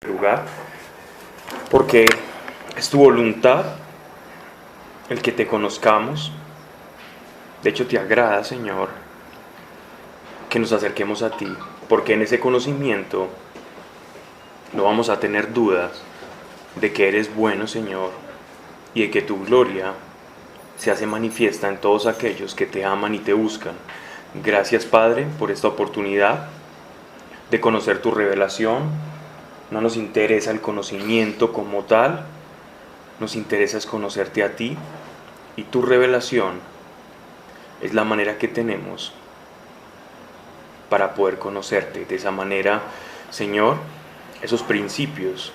lugar, porque es tu voluntad el que te conozcamos. De hecho, te agrada, Señor, que nos acerquemos a ti, porque en ese conocimiento no vamos a tener dudas de que eres bueno, Señor, y de que tu gloria se hace manifiesta en todos aquellos que te aman y te buscan. Gracias, Padre, por esta oportunidad de conocer tu revelación. No nos interesa el conocimiento como tal, nos interesa es conocerte a ti, y tu revelación es la manera que tenemos para poder conocerte. De esa manera, Señor, esos principios,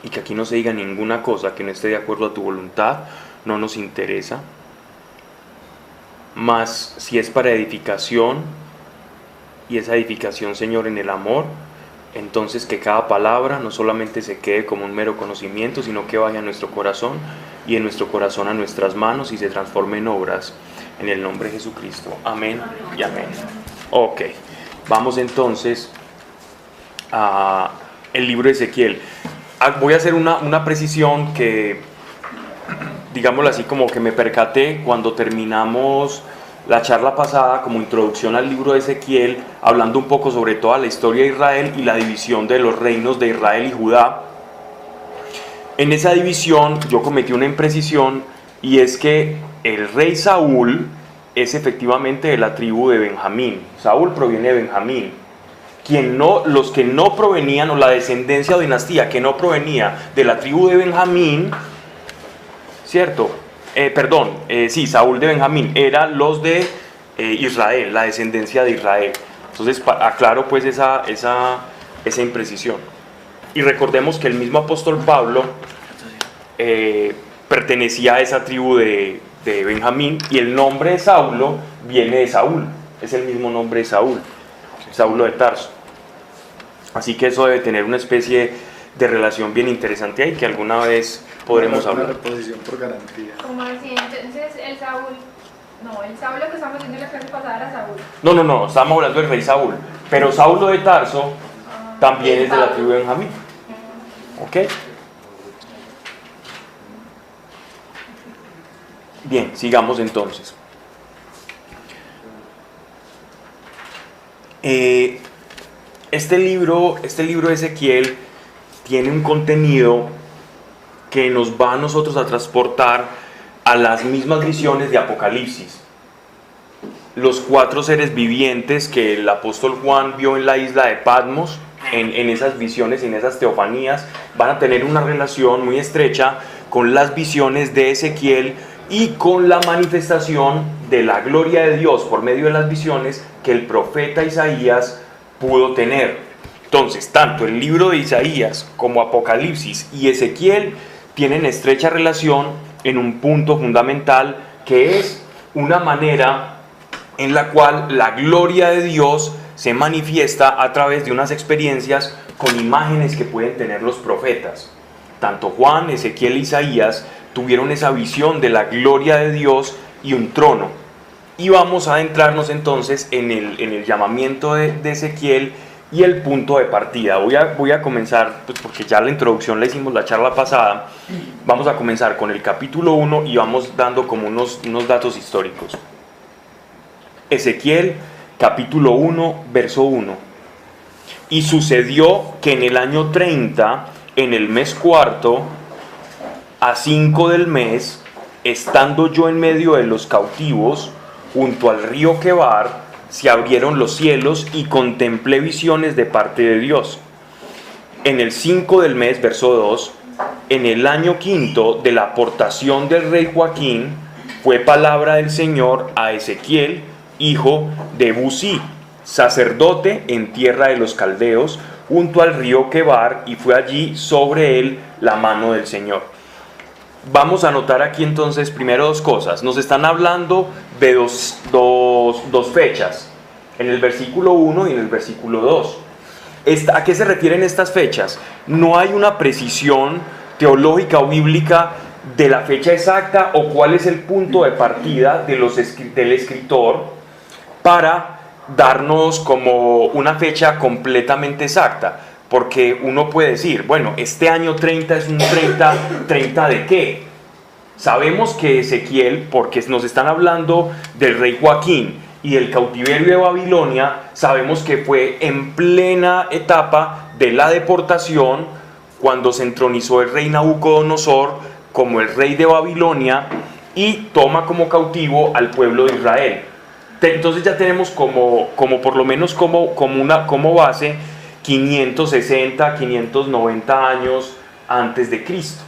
y que aquí no se diga ninguna cosa que no esté de acuerdo a tu voluntad, no nos interesa. Mas si es para edificación, y esa edificación, Señor, en el amor, entonces que cada palabra no solamente se quede como un mero conocimiento, sino que vaya a nuestro corazón, y en nuestro corazón a nuestras manos, y se transforme en obras, en el nombre de Jesucristo. Amén y amén. Ok, vamos entonces a el libro de Ezequiel. Voy a hacer una precisión que, digámoslo así, como que me percaté cuando terminamos la charla pasada como introducción al libro de Ezequiel, hablando un poco sobre toda la historia de Israel y la división de los reinos de Israel y Judá. En esa división yo cometí una imprecisión, y es que el rey Saúl es efectivamente de la tribu de Benjamín. Saúl proviene de Benjamín. Los que no provenían, o la descendencia o dinastía que no provenía de la tribu de Benjamín, ¿cierto? Sí, Saúl de Benjamín, eran los de Israel, la descendencia de Israel. Entonces aclaro pues esa imprecisión. Y recordemos que el mismo apóstol Pablo pertenecía a esa tribu de Benjamín, y el nombre de Saulo viene de Saúl, es el mismo nombre de Saúl, Saulo de Tarso. Así que eso debe tener una especie de relación bien interesante ahí, que alguna vez podremos hablar. Una reposición por garantía. ¿Cómo así? Entonces el Saulo que estamos viendo en la clase pasada era Saúl. No, estamos hablando del rey Saúl, pero Saulo de Tarso también es de la tribu de Benjamín. ¿Ok? Bien, sigamos entonces. Este libro de Ezequiel tiene un contenido que nos va a nosotros a transportar a las mismas visiones de Apocalipsis. Los 4 seres vivientes que el apóstol Juan vio en la isla de Patmos, en esas visiones y en esas teofanías, van a tener una relación muy estrecha con las visiones de Ezequiel y con la manifestación de la gloria de Dios por medio de las visiones que el profeta Isaías pudo tener. Entonces, tanto el libro de Isaías como Apocalipsis y Ezequiel tienen estrecha relación en un punto fundamental, que es una manera en la cual la gloria de Dios se manifiesta a través de unas experiencias con imágenes que pueden tener los profetas. Tanto Juan, Ezequiel e Isaías tuvieron esa visión de la gloria de Dios y un trono. Y vamos a adentrarnos entonces en el llamamiento de Ezequiel y el punto de partida. Voy a comenzar, pues porque ya la introducción la hicimos la charla pasada. Vamos a comenzar con el capítulo 1 y vamos dando como unos datos históricos. Ezequiel, capítulo 1, verso 1. Y sucedió que en el año 30, en el mes cuarto, a 5 del mes, estando yo en medio de los cautivos, junto al río Quebar, se abrieron los cielos y contemplé visiones de parte de Dios. En el 5 del mes, verso 2, en el año quinto de la aportación del rey Joaquín, fue palabra del Señor a Ezequiel, hijo de Busí, sacerdote en tierra de los caldeos, junto al río Quebar, y fue allí sobre él la mano del Señor. Vamos a notar aquí entonces primero 2 cosas. Nos están hablando de dos fechas, en el versículo 1 y en el versículo 2. ¿A qué se refieren estas fechas? No hay una precisión teológica o bíblica de la fecha exacta o cuál es el punto de partida del escritor para darnos como una fecha completamente exacta. porque uno puede decir, bueno, este año 30 es un 30 ¿de qué? Sabemos que Ezequiel, porque nos están hablando del rey Joaquín y del cautiverio de Babilonia, sabemos que fue en plena etapa de la deportación, cuando se entronizó el rey Nabucodonosor como el rey de Babilonia y toma como cautivo al pueblo de Israel. Entonces ya tenemos como por lo menos como base 560, 590 años antes de Cristo.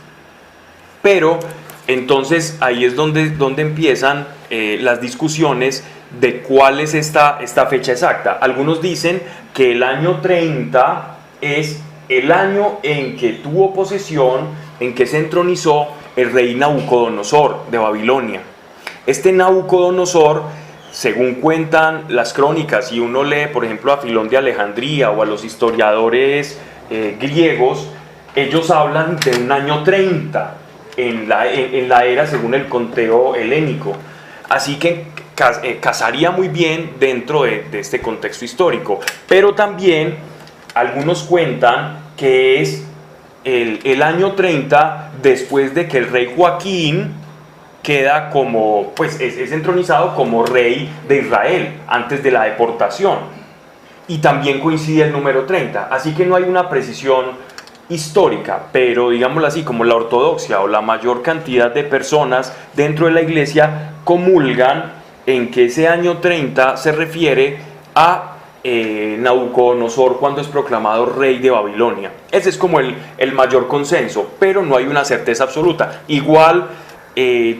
Pero entonces ahí es donde empiezan las discusiones de cuál es esta fecha exacta. Algunos dicen que el año 30 es el año en que tuvo posesión, en que se entronizó el rey Nabucodonosor de Babilonia. Este Nabucodonosor, según cuentan las crónicas, y uno lee por ejemplo a Filón de Alejandría o a los historiadores griegos, ellos hablan de un año 30 en la era según el conteo helénico. Así que casaría muy bien dentro de este contexto histórico. Pero también algunos cuentan que es el año 30 después de que el rey Joaquín queda como, pues es entronizado como rey de Israel antes de la deportación. Y también coincide el número 30. Así que no hay una precisión histórica, pero digámoslo así, como la ortodoxia o la mayor cantidad de personas dentro de la iglesia comulgan en que ese año 30 se refiere a Nabucodonosor cuando es proclamado rey de Babilonia. Ese es como el mayor consenso, pero no hay una certeza absoluta. Igual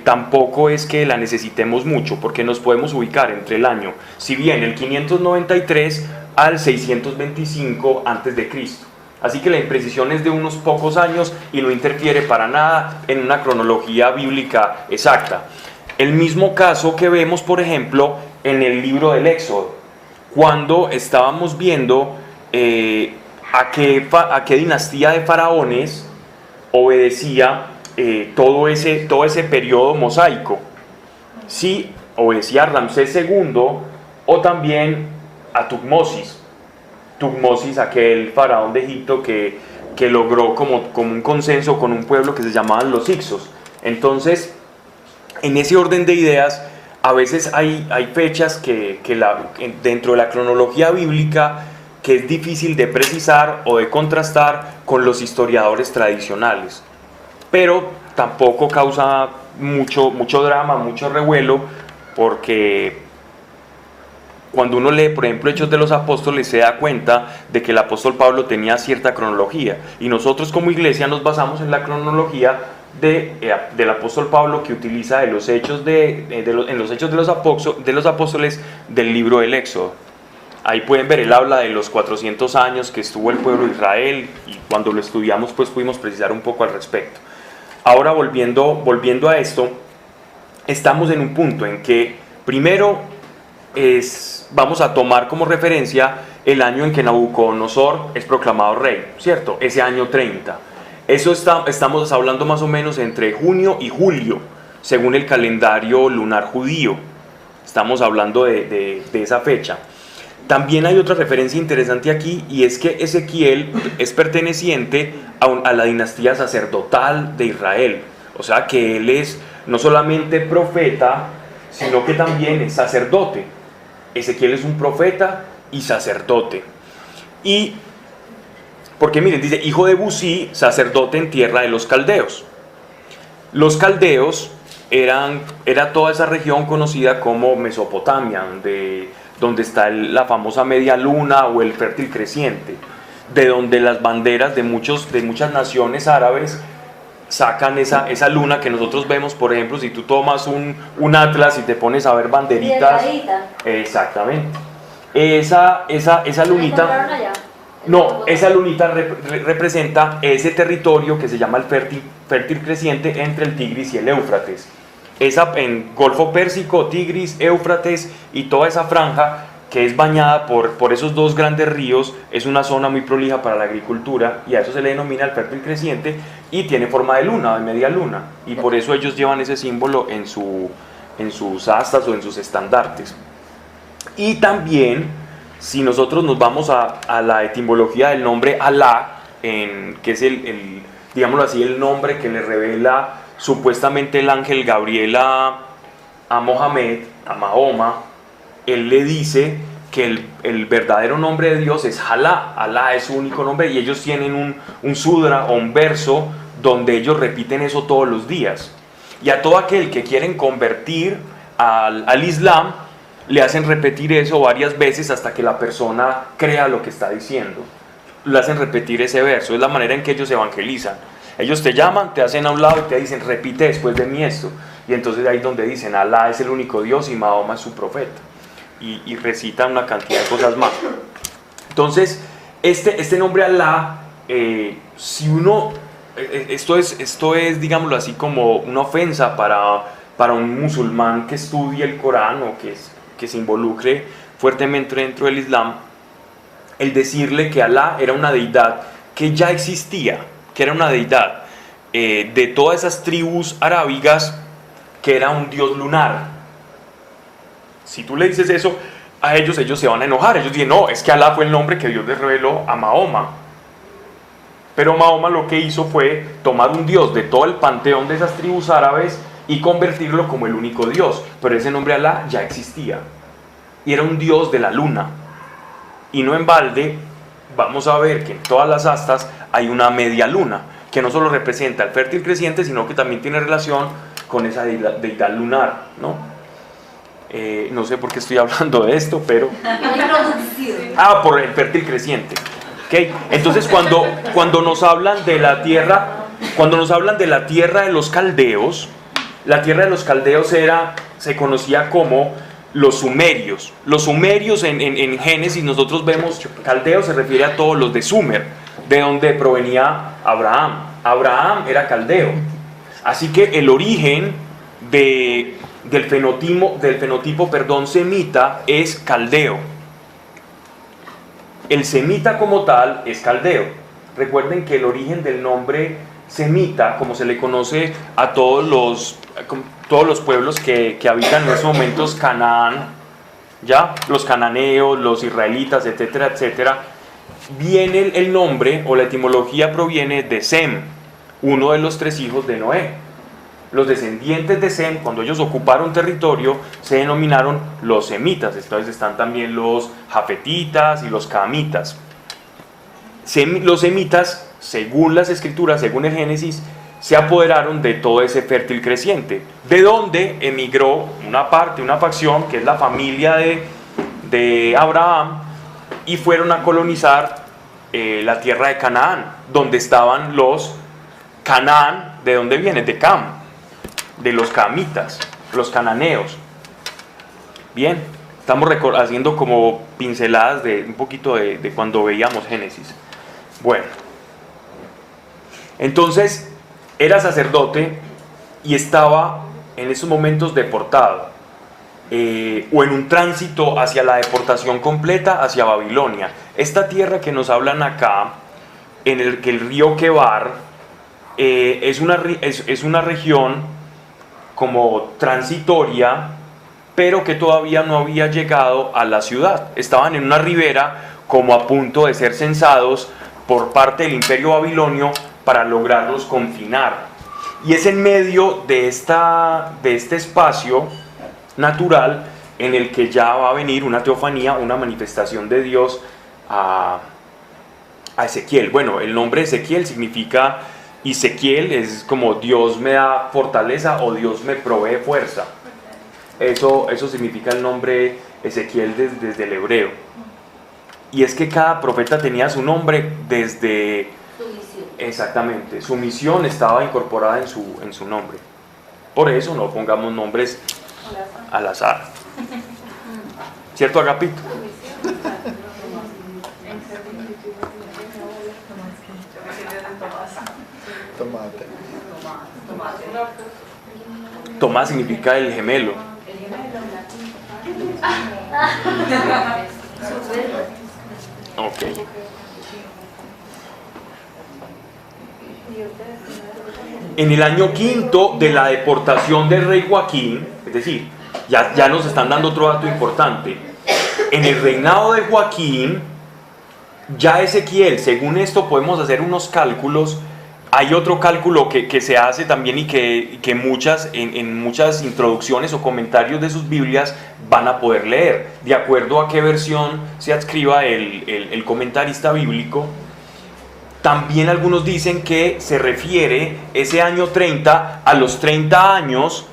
tampoco es que la necesitemos mucho, porque nos podemos ubicar entre el año, si bien el 593 al 625 antes de Cristo. Así que la imprecisión es de unos pocos años y no interfiere para nada en una cronología bíblica exacta. El mismo caso que vemos, por ejemplo, en el libro del Éxodo, cuando estábamos viendo a qué dinastía de faraones obedecía todo ese periodo mosaico. Si obedecía a Ramsés II o también a Tutmosis. Tutmosis, aquel faraón de Egipto que logró como un consenso con un pueblo que se llamaban los Hicsos. Entonces, en ese orden de ideas, a veces hay fechas dentro de la cronología bíblica que es difícil de precisar o de contrastar con los historiadores tradicionales. Pero tampoco causa mucho drama, mucho revuelo, porque cuando uno lee, por ejemplo, Hechos de los Apóstoles, se da cuenta de que el apóstol Pablo tenía cierta cronología, y nosotros como iglesia nos basamos en la cronología del apóstol Pablo, que utiliza en los Hechos de los Apóstoles del libro del Éxodo. Ahí pueden ver, él habla de los 400 años que estuvo el pueblo de Israel, y cuando lo estudiamos pues pudimos precisar un poco al respecto. Ahora volviendo a esto, estamos en un punto en que primero vamos a tomar como referencia el año en que Nabucodonosor es proclamado rey, ¿cierto? Ese año 30. Eso estamos hablando más o menos entre junio y julio, según el calendario lunar judío. Estamos hablando de esa fecha. También hay otra referencia interesante aquí, y es que Ezequiel es perteneciente a la dinastía sacerdotal de Israel. O sea que él es no solamente profeta, sino que también es sacerdote. Ezequiel es un profeta y sacerdote. Y porque miren, dice hijo de Busí, sacerdote en tierra de los caldeos. Los caldeos era toda esa región conocida como Mesopotamia, donde está la famosa media luna o el fértil creciente, de donde las banderas de muchas naciones árabes sacan esa luna que nosotros vemos. Por ejemplo, si tú tomas un atlas y te pones a ver banderitas, exactamente, esa lunita, no, esa lunita representa ese territorio que se llama el fértil creciente entre el Tigris y el Éufrates. Esa en Golfo Pérsico, Tigris, Éufrates y toda esa franja que es bañada por esos dos grandes ríos, es una zona muy prolija para la agricultura, y a eso se le denomina el fértil creciente, y tiene forma de luna, de media luna, y por eso ellos llevan ese símbolo en sus astas o en sus estandartes. Y también si nosotros nos vamos a la etimología del nombre Alá, que es digámoslo así, el nombre que le revela supuestamente el ángel Gabriel a Mohamed, a Mahoma, él le dice que el verdadero nombre de Dios es Alá. Alá es su único nombre, y ellos tienen un sudra o un verso donde ellos repiten eso todos los días. Y a todo aquel que quieren convertir al Islam, le hacen repetir eso varias veces hasta que la persona crea lo que está diciendo. Le hacen repetir ese verso, es la manera en que ellos evangelizan. Ellos te llaman, te hacen a un lado y te dicen, repite después de mí esto. Y entonces ahí es donde dicen, Alá es el único Dios y Mahoma es su profeta. Y recitan una cantidad de cosas más. Entonces, este nombre Alá, si uno, esto es, digámoslo así, como una ofensa para un musulmán que estudie el Corán o que se involucre fuertemente dentro del Islam, el decirle que Alá era una deidad que ya existía, que era una deidad de todas esas tribus arábigas, que era un dios lunar. Si tú le dices eso a ellos se van a enojar. Ellos dicen, no, es que Alá fue el nombre que Dios le reveló a Mahoma. Pero Mahoma lo que hizo fue tomar un dios de todo el panteón de esas tribus árabes y convertirlo como el único Dios. Pero ese nombre Alá ya existía. Y era un dios de la luna. Y no en balde, vamos a ver que en todas las astas hay una media luna, que no solo representa el fértil creciente, sino que también tiene relación con esa deidad lunar, ¿no? No sé por qué estoy hablando de esto, pero... por el fértil creciente. ¿Okay? Entonces cuando nos hablan de la tierra, de los caldeos, la tierra de los caldeos se conocía como los sumerios. Los sumerios en Génesis nosotros vemos, caldeo se refiere a todos los de Sumer, de donde provenía Abraham. Abraham era caldeo. Así que el origen del fenotipo, semita es caldeo. El semita como tal es caldeo. Recuerden que el origen del nombre semita, como se le conoce a todos los pueblos que habitan en esos momentos Canaán, ¿ya? Los cananeos, los israelitas, etcétera, etcétera, viene el nombre o la etimología proviene de Sem, uno de los 3 hijos de Noé. Los descendientes de Sem, cuando ellos ocuparon territorio, se denominaron los semitas. Entonces están también los jafetitas y los camitas. Los semitas, según las escrituras, según el Génesis, se apoderaron de todo ese fértil creciente, de donde emigró una facción, que es la familia de Abraham, y fueron a colonizar la tierra de Canaán, donde estaban los Canaán. ¿De dónde viene? De Cam, de los camitas, los cananeos. Bien, estamos haciendo como pinceladas de un poquito de cuando veíamos Génesis. Bueno, entonces era sacerdote y estaba en esos momentos deportado, o en un tránsito hacia la deportación completa hacia Babilonia. Esta tierra que nos hablan acá, en el que el río Quebar, es una región como transitoria, pero que todavía no había llegado a la ciudad. Estaban en una ribera como a punto de ser censados por parte del imperio babilonio para lograrlos confinar. Y es en medio de este espacio natural en el que ya va a venir una teofanía, una manifestación de Dios a Ezequiel. Bueno, el nombre Ezequiel significa... Ezequiel es como Dios me da fortaleza o Dios me provee fuerza. Eso significa el nombre Ezequiel desde el hebreo. Y es que cada profeta tenía su nombre desde... Su misión. Exactamente, su misión estaba incorporada en su nombre. Por eso no pongamos nombres al azar. ¿Cierto, Agapito? Tomate. Tomás significa el gemelo. Ok. En el año 5 de la deportación del rey Joaquín, es decir, ya nos están dando otro dato importante. En el reinado de Joaquín, ya Ezequiel, según esto podemos hacer unos cálculos. Hay otro cálculo que se hace también y que en muchas introducciones o comentarios de sus Biblias van a poder leer, de acuerdo a qué versión se adscriba el comentarista bíblico. También algunos dicen que se refiere ese año 30 a los 30 años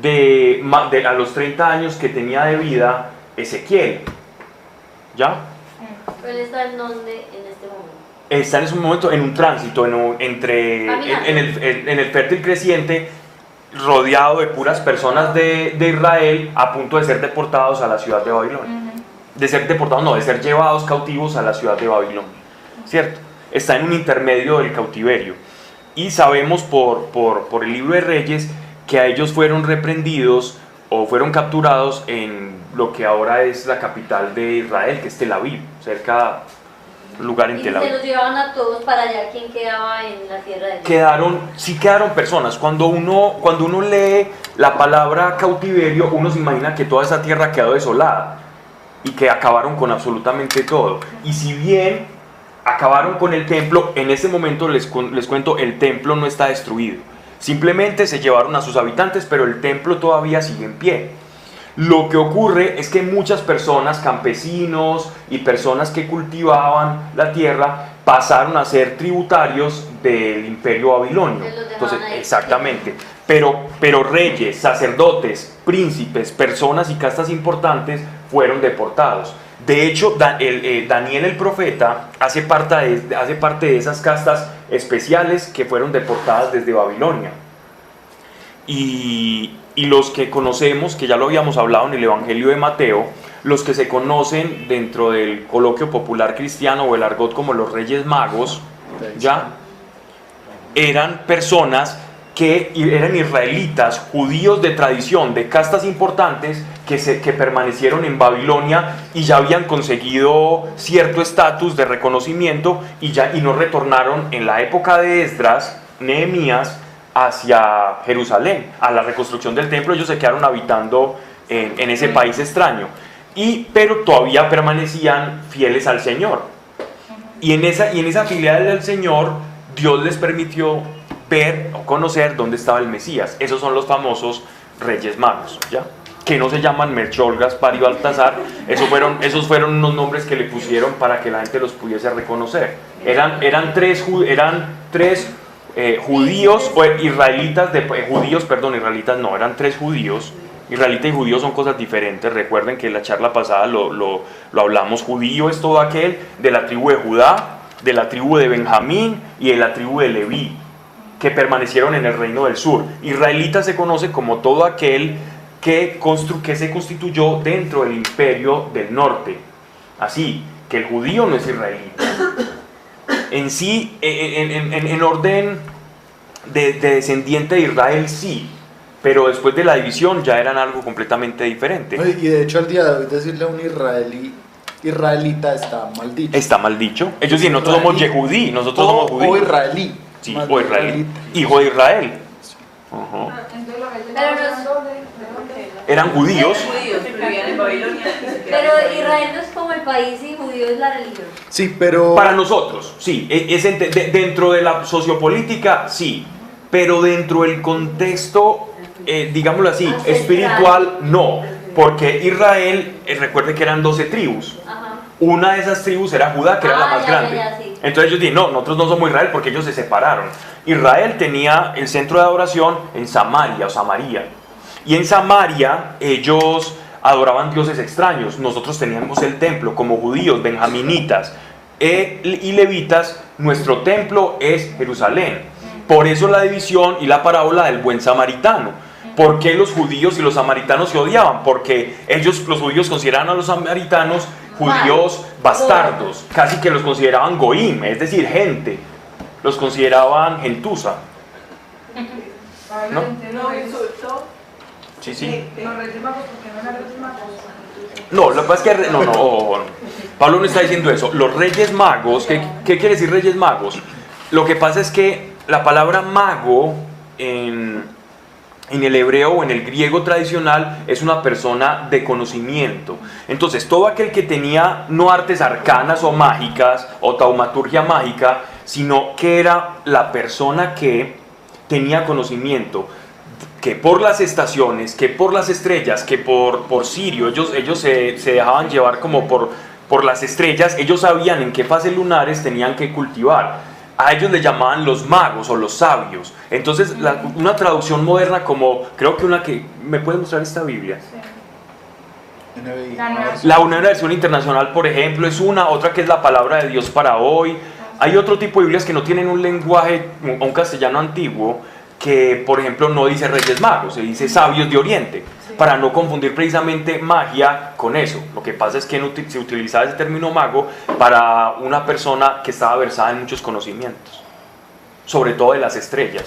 a los 30 años que tenía de vida Ezequiel. ¿Ya? Pero él está en donde en este momento. Está en ese momento en un tránsito en el fértil creciente, rodeado de puras personas de Israel, a punto de ser deportados a la ciudad de Babilonia. De ser deportados, no, de ser llevados cautivos a la ciudad de Babilonia. ¿Cierto? Está en un intermedio del cautiverio. Y sabemos por el libro de Reyes que a ellos fueron reprendidos o fueron capturados en lo que ahora es la capital de Israel, que es Tel Aviv, cerca lugar en Y Tel se Aviv. los llevaban a todos para allá. ¿Quién quedaba en la tierra de ellos? Sí quedaron personas. Cuando uno lee la palabra cautiverio, uno se imagina que toda esa tierra quedó desolada y que acabaron con absolutamente todo. Y si bien acabaron con el templo, en ese momento les cuento, el templo no está destruido. Simplemente se llevaron a sus habitantes, pero el templo todavía sigue en pie. Lo que ocurre es que muchas personas, campesinos y personas que cultivaban la tierra, pasaron a ser tributarios del imperio babilonio. Entonces, exactamente. Pero reyes, sacerdotes, príncipes, personas y castas importantes fueron deportados. De hecho, Daniel el profeta hace parte de esas castas especiales que fueron deportadas desde Babilonia. Y los que conocemos, que ya lo habíamos hablado en el Evangelio de Mateo, los que se conocen dentro del coloquio popular cristiano o el argot como los Reyes Magos, ¿ya? Eran personas que eran israelitas, judíos de tradición, de castas importantes, que permanecieron en Babilonia y ya habían conseguido cierto estatus de reconocimiento y no retornaron en la época de Esdras, Nehemías, hacia Jerusalén, a la reconstrucción del templo. Ellos se quedaron habitando en ese país extraño, pero todavía permanecían fieles al Señor. Y en esa fidelidad al Señor, Dios les permitió ver o conocer dónde estaba el Mesías. Esos son los famosos Reyes Magos, ¿ya? Que no se llaman Melchor, Gaspar y Baltasar. Esos fueron unos nombres que le pusieron para que la gente los pudiese reconocer. Eran tres judíos o israelitas, israelitas no, eran tres judíos. Israelita y judío son cosas diferentes. Recuerden que en la charla pasada lo hablamos. Judío es todo aquel de la tribu de Judá, de la tribu de Benjamín y de la tribu de Leví, que permanecieron en el reino del sur. Israelita se conoce como todo aquel que se constituyó dentro del imperio del norte. Así que el judío no es israelita. En sí, en orden de descendiente de Israel, sí, pero después de la división ya eran algo completamente diferente. Y de hecho, al día de hoy, decirle a un israelita está mal dicho. Está mal dicho. Ellos dicen, nosotros somos Yehudí, nosotros somos judíos. O israelí. Sí, o israelí. Hijo de Israel. Uh-huh. Entonces los reyes Pero magos los- ¿de dónde? Eran judíos. Judíos que vivían en Babilonia. Pero Israel no es como el país y judío es la religión. Sí, pero... Para nosotros, sí. Dentro de la sociopolítica, sí. Pero dentro del contexto, digámoslo así, Ancestral. espiritual, no. Porque Israel, recuerde que eran 12 tribus. Ajá. Una de esas tribus era Judá, que era la más Ya, grande. ya, sí. Entonces ellos dicen, no, nosotros no somos Israel porque ellos se separaron. Israel tenía el centro de adoración en Samaria o Samaria. Y en Samaria ellos adoraban dioses extraños. Nosotros teníamos el templo como judíos, benjaminitas y levitas. Nuestro templo es Jerusalén. Por eso la división y la parábola del buen samaritano. ¿Por qué los judíos y los samaritanos se odiaban? Porque los judíos consideraban a los samaritanos judíos bastardos, casi que los consideraban goim, es decir, gente, los consideraban gentuza. ¿No? No insultó. Sí, sí. Los reyes magos, porque no eran reyes magos. No, lo que pasa es que no, Pablo no está diciendo eso. Los reyes magos, ¿qué quiere decir reyes magos? Lo que pasa es que la palabra mago en en el hebreo o en el griego tradicional es una persona de conocimiento. Entonces, todo aquel que tenía no artes arcanas o mágicas o taumaturgia mágica, sino que era la persona que tenía conocimiento, que por las estaciones, que por las estrellas, que por Sirio, ellos se dejaban llevar como por las estrellas, ellos sabían en qué fases lunares tenían que cultivar. A ellos les llamaban los magos o los sabios. Entonces, una traducción moderna como, creo que una que, ¿me puede mostrar esta Biblia? NBI. La Nueva Versión Internacional, por ejemplo, es otra que es la palabra de Dios para hoy. Hay otro tipo de Biblias que no tienen un lenguaje, un castellano antiguo, que, por ejemplo, no dice Reyes Magos, se dice Sabios de Oriente, para no confundir precisamente magia con eso. Lo que pasa es que se utilizaba ese término mago para una persona que estaba versada en muchos conocimientos, sobre todo de las estrellas,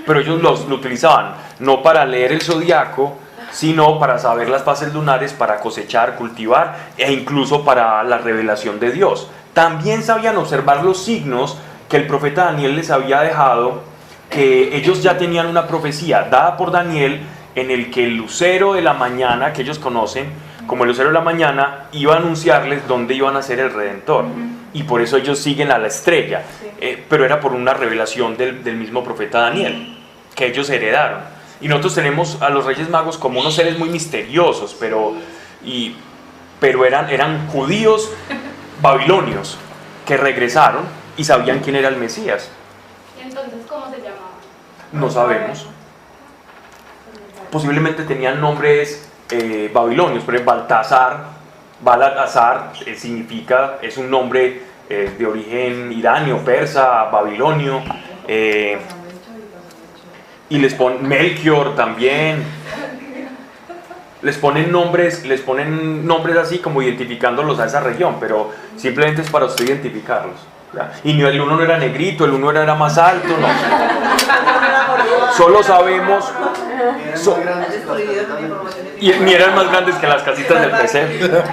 pero ellos lo utilizaban no para leer el zodiaco, sino para saber las fases lunares, para cosechar, cultivar e incluso para la revelación de Dios. También sabían observar los signos que el profeta Daniel les había dejado, que ellos ya tenían una profecía dada por Daniel en el que el lucero de la mañana, que ellos conocen como el lucero de la mañana, iba a anunciarles dónde iban a ser el Redentor. Y por eso ellos siguen a la estrella. Pero era por una revelación del mismo profeta Daniel, que ellos heredaron. Y nosotros tenemos a los Reyes Magos como unos seres muy misteriosos, pero eran judíos babilonios que regresaron y sabían quién era el Mesías. ¿Y entonces cómo se llamaba? No sabemos. Posiblemente tenían nombres babilonios, por ejemplo, Baltasar significa, es un nombre de origen iranio, persa, babilonio, y les ponen Melchior también. Les ponen nombres así como identificándolos a esa región, pero simplemente es para usted identificarlos. Y el uno no era negrito, el uno era más alto, no. Solo sabemos. Y ni eran más grandes que las casitas del pesebre.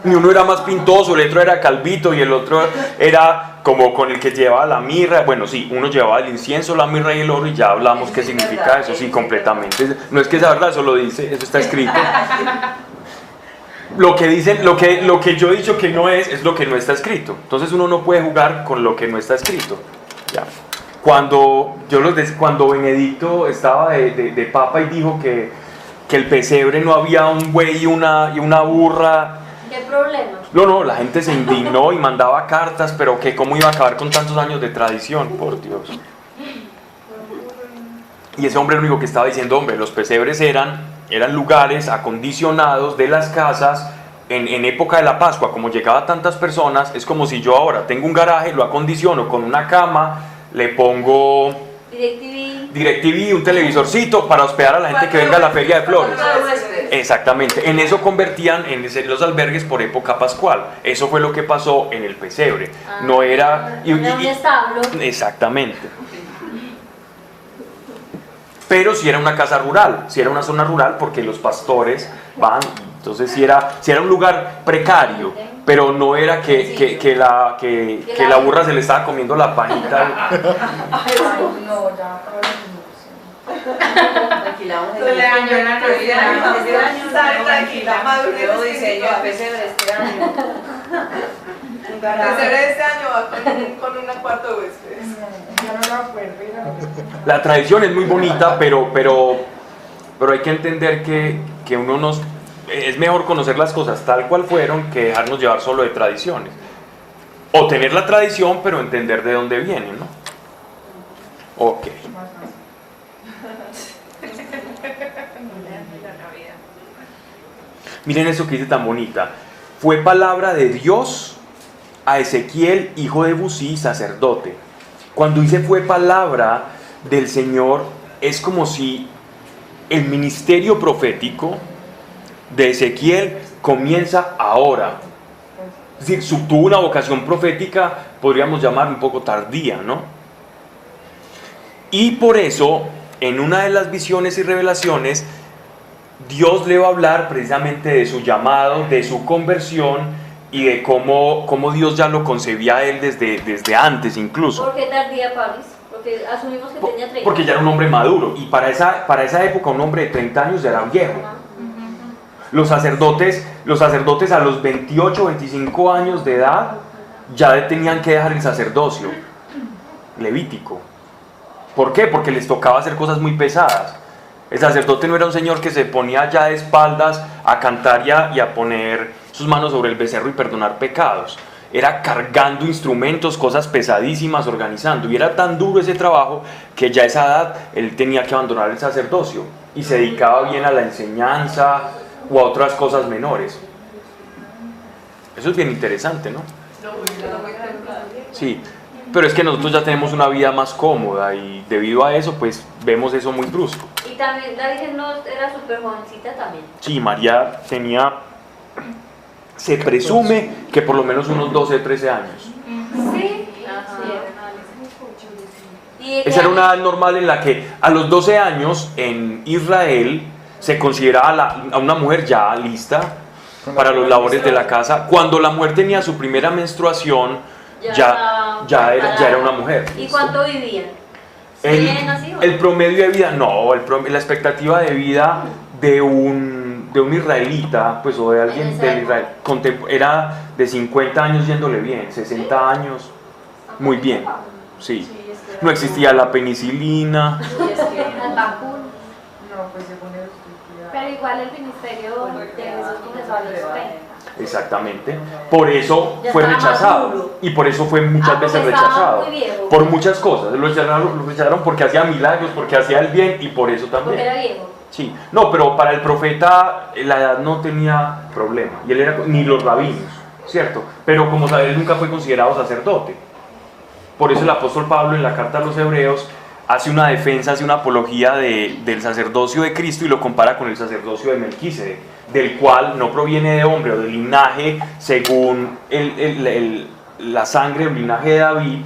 Ni uno era más pintoso, el otro era calvito y el otro era como con el que llevaba la mirra. Bueno, sí, uno llevaba el incienso, la mirra y el oro, y ya hablamos qué significa eso, sí, completamente. No es que sea verdad, eso lo dice, eso está escrito. Lo que dicen, lo que yo he dicho que no es lo que no está escrito. Entonces uno no puede jugar con lo que no está escrito. Ya. Cuando Benedicto estaba de papa y dijo que el pesebre no había un buey y una burra. ¿Qué problema? No, la gente se indignó y mandaba cartas, pero que cómo iba a acabar con tantos años de tradición, por Dios. Y ese hombre lo único que estaba diciendo, hombre, los pesebres eran lugares acondicionados de las casas en época de la Pascua. Como llegaba tantas personas, es como si yo ahora tengo un garaje, lo acondiciono con una cama, le pongo DirecTV, un televisorcito para hospedar a la gente que venga a la feria de flores. Exactamente, en eso convertían los albergues por época pascual. Eso fue lo que pasó en el pesebre. No era un establo. Exactamente. Pero si era una casa rural, si era una zona rural, porque los pastores van, entonces si era un lugar precario, pero no era que la burra se le estaba comiendo la panita. No, ya, tranquila, le dañó la Navidad. Este año tranquila, madurez. Diseño a pesebre este año. Pesebre este año va con una cuarta de huéspedes. La tradición es muy bonita, pero hay que entender que es mejor conocer las cosas tal cual fueron que dejarnos llevar solo de tradiciones. O tener la tradición, pero entender de dónde vienen, ¿no? Ok. Miren eso que dice tan bonita. Fue palabra de Dios a Ezequiel, hijo de Busí, sacerdote. Cuando dice fue palabra del Señor, es como si el ministerio profético de Ezequiel comienza ahora. Es decir, tuvo una vocación profética, podríamos llamar un poco tardía, ¿no? Y por eso, en una de las visiones y revelaciones, Dios le va a hablar precisamente de su llamado, de su conversión y de cómo Dios ya lo concebía a él desde antes incluso. ¿Por qué tardía, Pablis? Porque asumimos que tenía 30. Porque ya era un hombre maduro, y para esa época un hombre de 30 años ya era viejo. Ajá. Los sacerdotes a los 28, 25 años de edad ya tenían que dejar el sacerdocio levítico. ¿Por qué? Porque les tocaba hacer cosas muy pesadas. El sacerdote no era un señor que se ponía ya de espaldas a cantar y a poner sus manos sobre el becerro y perdonar pecados. Era cargando instrumentos, cosas pesadísimas, organizando. Y era tan duro ese trabajo que ya a esa edad él tenía que abandonar el sacerdocio y se dedicaba bien a la enseñanza o a otras cosas menores. Eso es bien interesante, ¿no? Sí, pero es que nosotros ya tenemos una vida más cómoda y debido a eso pues vemos eso muy brusco. Y también la Virgen no era súper jovencita también. Sí, María tenía, se presume que por lo menos unos 12, 13 años. Sí. Ajá. ¿Y Esa era una edad normal en la que a los 12 años en Israel se consideraba a una mujer ya lista para los labores de la casa. Cuando la mujer tenía su primera menstruación, ya era una mujer. ¿Y cuánto vivían? El promedio de vida, no, la expectativa de vida de un israelita, pues o de alguien del Israel, era de 50 años yéndole bien, 60 años, muy bien, sí. No existía la penicilina. El vacuno. No, pues según el Pero igual el ministerio de Jesús comenzó a los 30. Exactamente, por eso Ya fue estaba rechazado maduro. y por eso fue muchas veces porque estaba rechazado, muy viejo. por muchas cosas. Lo rechazaron porque hacía milagros, porque hacía el bien y por eso Porque también. era viejo. Sí, no, pero para el profeta la edad no tenía problema, y él era, ni los rabinos, ¿cierto? Pero como sabes, él nunca fue considerado sacerdote. Por eso el apóstol Pablo en la carta a los Hebreos hace una defensa, hace una apología del sacerdocio de Cristo y lo compara con el sacerdocio de Melquisedec, del cual no proviene de hombre o de linaje según la sangre, el linaje de David,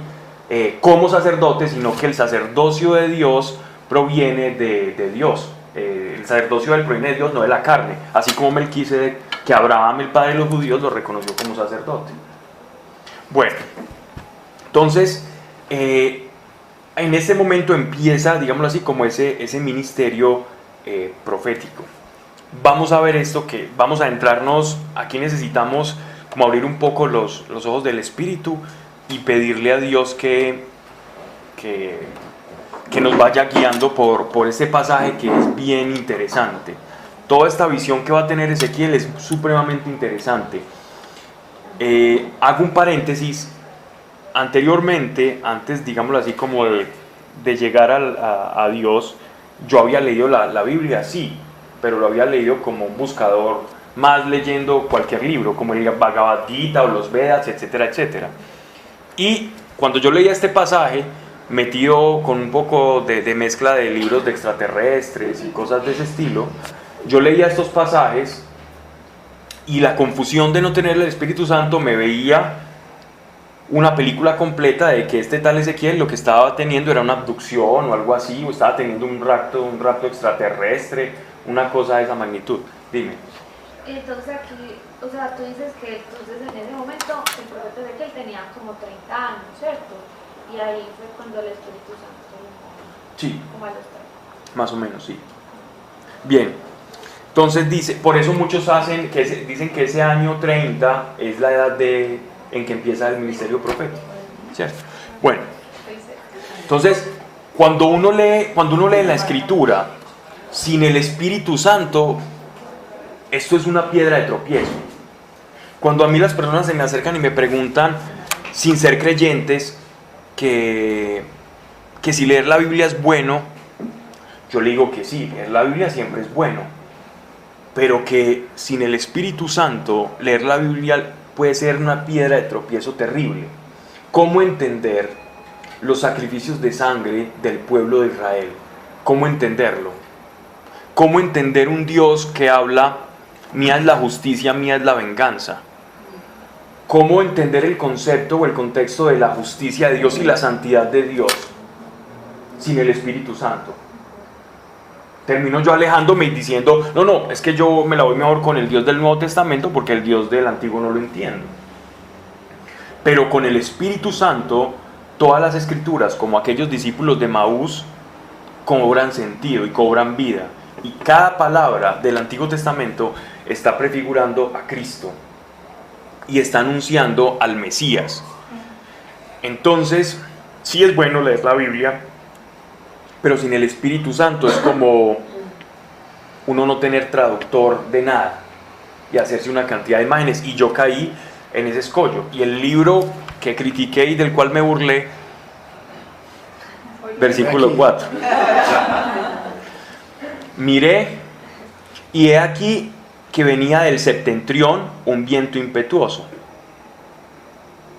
como sacerdote, sino que el sacerdocio de Dios proviene de Dios. El sacerdocio del proviene de Dios, no de la carne, así como Melquisedec, que Abraham, el padre de los judíos, lo reconoció como sacerdote. Bueno, entonces en este momento empieza, digámoslo así, como ese ministerio profético. Vamos a ver esto, que vamos a entrarnos, aquí necesitamos como abrir un poco los ojos del Espíritu y pedirle a Dios que nos vaya guiando por este pasaje que es bien interesante. Toda esta visión que va a tener Ezequiel es supremamente interesante. Hago un paréntesis. Anteriormente, antes, digámoslo así, como de llegar a Dios, yo había leído la Biblia, sí, pero lo había leído como un buscador, más leyendo cualquier libro, como el Bhagavad Gita o los Vedas, etcétera, etcétera. Y cuando yo leía este pasaje, metido con un poco de mezcla de libros de extraterrestres y cosas de ese estilo, yo leía estos pasajes y la confusión de no tener el Espíritu Santo me veía una película completa de que este tal Ezequiel lo que estaba teniendo era una abducción o algo así, o estaba teniendo un rapto extraterrestre, una cosa de esa magnitud. Dime. Entonces aquí, o sea, tú dices que entonces en ese momento el profeta Ezequiel tenía como 30 años, ¿cierto? Y ahí fue cuando el Espíritu Santo, Sí, como a los 30. más o menos, sí. Bien, entonces dice, por eso muchos dicen que ese año 30 es la edad en que empieza el ministerio profético, ¿cierto? Bueno, entonces, cuando uno lee la Escritura sin el Espíritu Santo, esto es una piedra de tropiezo. Cuando a mí las personas se me acercan y me preguntan, sin ser creyentes, que si leer la Biblia es bueno, yo le digo que sí, leer la Biblia siempre es bueno, pero que sin el Espíritu Santo leer la Biblia puede ser una piedra de tropiezo terrible. ¿Cómo entender los sacrificios de sangre del pueblo de Israel? ¿Cómo entenderlo? ¿Cómo entender un Dios que habla, mía es la justicia, mía es la venganza? ¿Cómo entender el concepto o el contexto de la justicia de Dios y la santidad de Dios sin el Espíritu Santo? Termino yo alejándome y diciendo, no, es que yo me la voy mejor con el Dios del Nuevo Testamento porque el Dios del Antiguo no lo entiendo. Pero con el Espíritu Santo todas las escrituras, como aquellos discípulos de Maús, cobran sentido y cobran vida. Y cada palabra del Antiguo Testamento está prefigurando a Cristo y está anunciando al Mesías. Entonces, sí es bueno leer la Biblia, pero sin el Espíritu Santo es como uno no tener traductor de nada y hacerse una cantidad de imágenes. Y yo caí en ese escollo. Y el libro que critiqué y del cual me burlé, versículo 4. Miré, y he aquí que venía del septentrión un viento impetuoso.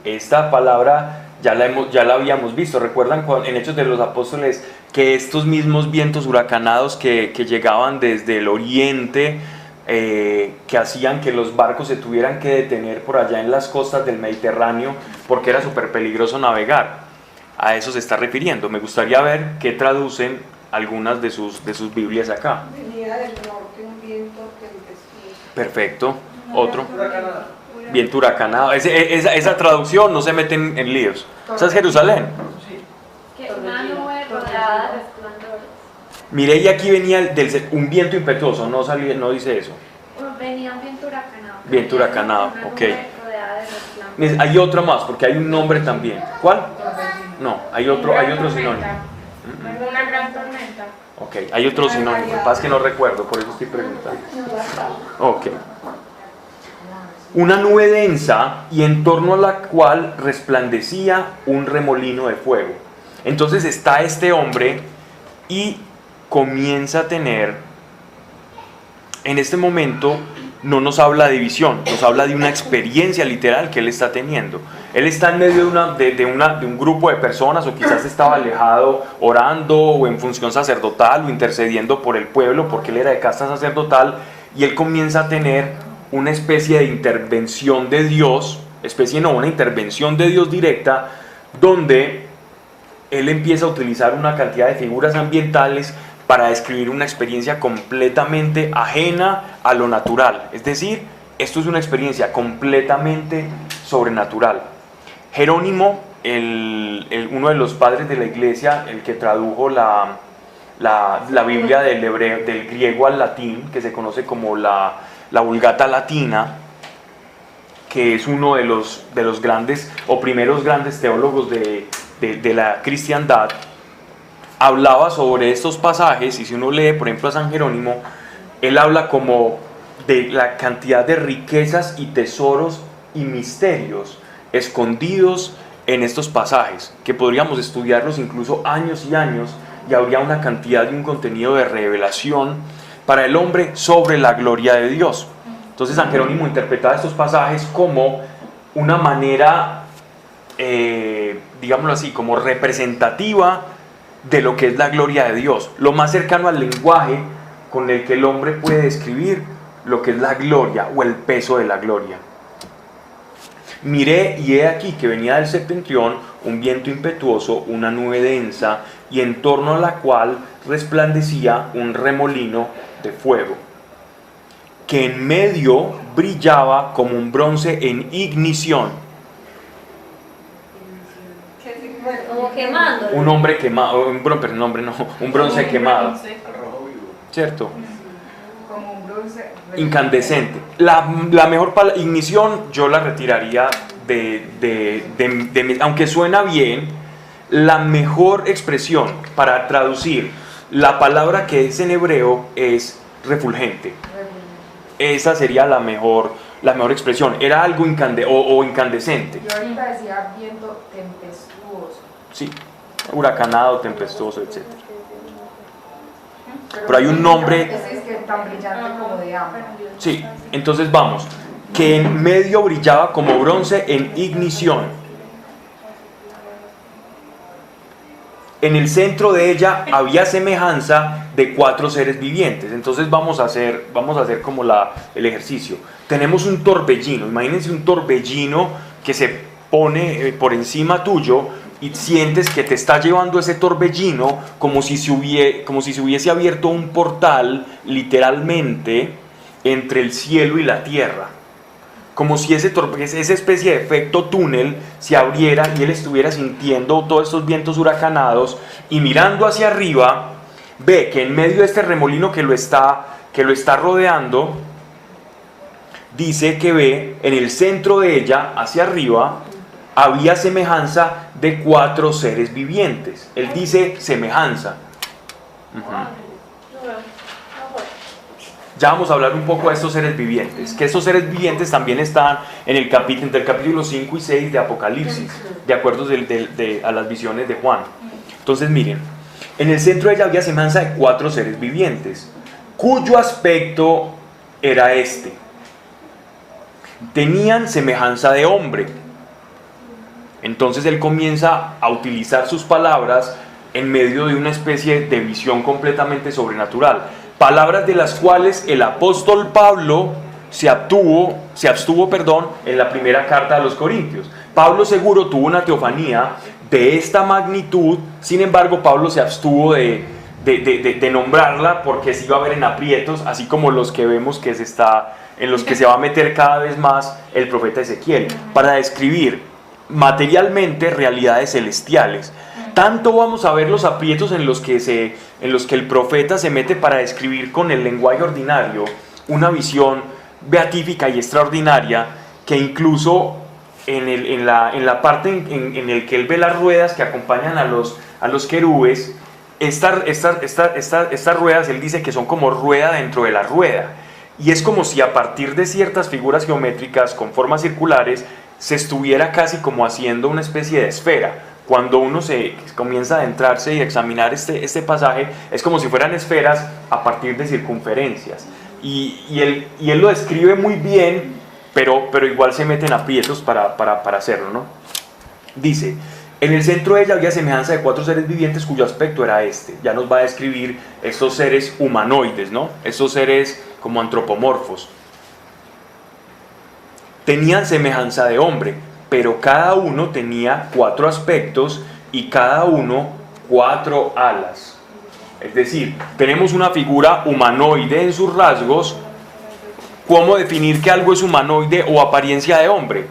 Esta palabra ya la habíamos visto. ¿Recuerdan en Hechos de los Apóstoles que estos mismos vientos huracanados que llegaban desde el oriente, que hacían que los barcos se tuvieran que detener por allá en las costas del Mediterráneo porque era súper peligroso navegar? A eso se está refiriendo. Me gustaría ver qué traducen algunas de sus Biblias acá. Venía del norte un viento tempestuoso. Perfecto. Otro. Viento huracanado. Esa traducción no se mete en líos. ¿Esa es Jerusalén? Que una nube rodeada de resplandores. Miré, y aquí venía un viento impetuoso. No dice eso. Venía un viento huracanado. Viento huracanado, Una ok. nube rodeada de resplandores. Hay otra más, porque hay un nombre también. ¿Cuál? No, hay otro sinónimo. Una gran tormenta. Ok, hay otro sinónimo. Lo que pasa es que no recuerdo, por eso estoy preguntando. Ok. Una nube densa, y en torno a la cual resplandecía un remolino de fuego. Entonces está este hombre y comienza a tener, en este momento no nos habla de visión, nos habla de una experiencia literal que él está teniendo. Él está en medio de un grupo de personas, o quizás estaba alejado orando o en función sacerdotal o intercediendo por el pueblo porque él era de casta sacerdotal, y él comienza a tener una especie de intervención de Dios, una intervención de Dios directa, donde él empieza a utilizar una cantidad de figuras ambientales para describir una experiencia completamente ajena a lo natural. Es decir, esto es una experiencia completamente sobrenatural. Jerónimo, uno de los padres de la iglesia, el que tradujo la Biblia del griego al latín, que se conoce como la Vulgata Latina, que es uno de los grandes o primeros grandes teólogos de la cristiandad, hablaba sobre estos pasajes. Y si uno lee, por ejemplo, a San Jerónimo, él habla como de la cantidad de riquezas y tesoros y misterios escondidos en estos pasajes, que podríamos estudiarlos incluso años y años, y habría una cantidad y un contenido de revelación para el hombre sobre la gloria de Dios. Entonces San Jerónimo interpretaba estos pasajes como una manera, digámoslo así, como representativa de lo que es la gloria de Dios, lo más cercano al lenguaje con el que el hombre puede describir lo que es la gloria o el peso de la gloria. Miré, y he aquí que venía del septentrión un viento impetuoso, una nube densa, y en torno a la cual resplandecía un remolino de fuego, que en medio brillaba como un bronce en ignición. Como quemando. Un hombre quemado, un bronce quemado, ¿cierto? Como un bronce Incandescente. La mejor palabra, ignición, yo la retiraría aunque suena bien, la mejor expresión para traducir la palabra que es en hebreo es refulgente. Esa sería la mejor expresión. Era algo incandescente. Yo ahorita decía viento tempestuoso. Sí, huracanado, tempestuoso, etc. Pero hay un nombre. Ese es que tan brillante como de hambre. Sí, entonces vamos. Que en medio brillaba como bronce en ignición. En el centro de ella había semejanza de 4 seres vivientes. Entonces vamos a hacer como el ejercicio. Tenemos un torbellino. Imagínense un torbellino que se pone por encima tuyo, y sientes que te está llevando ese torbellino como si se hubiese abierto un portal literalmente entre el cielo y la tierra. como si esa especie de efecto túnel se abriera y él estuviera sintiendo todos estos vientos huracanados, y mirando hacia arriba ve que en medio de este remolino que lo está rodeando, dice que ve en el centro de ella, hacia arriba, había semejanza de 4 seres vivientes. Él dice semejanza. Ya vamos a hablar un poco de estos seres vivientes, que estos seres vivientes también están en el entre el capítulo 5 y 6 de Apocalipsis, de acuerdo a las visiones de Juan. Entonces miren, en el centro de ella había semejanza de 4 seres vivientes, cuyo aspecto era este. Tenían semejanza de hombre. Entonces él comienza a utilizar sus palabras en medio de una especie de visión completamente sobrenatural. Palabras de las cuales el apóstol Pablo se abstuvo, en la primera carta a los Corintios. Pablo seguro tuvo una teofanía de esta magnitud, sin embargo Pablo se abstuvo de nombrarla porque se iba a ver en aprietos, así como los que vemos en los que se va a meter cada vez más el profeta Ezequiel, para describir materialmente realidades celestiales. Tanto vamos a ver los aprietos en los que el profeta se mete para describir con el lenguaje ordinario una visión beatífica y extraordinaria, que incluso en la parte en el que él ve las ruedas que acompañan a los querubes, estas ruedas él dice que son como rueda dentro de la rueda, y es como si a partir de ciertas figuras geométricas con formas circulares se estuviera casi como haciendo una especie de esfera. Cuando uno se comienza a adentrarse y a examinar este pasaje, es como si fueran esferas a partir de circunferencias, y él lo describe muy bien, pero igual se mete en aprietos para hacerlo, ¿no? Dice: en el centro de ella había semejanza de 4 seres vivientes cuyo aspecto era este. Ya nos va a describir estos seres humanoides, ¿no? Estos seres como antropomorfos. Tenían semejanza de hombre, pero cada uno tenía 4 aspectos y cada uno 4 alas. Es decir, tenemos una figura humanoide en sus rasgos. ¿Cómo definir que algo es humanoide o apariencia de hombre?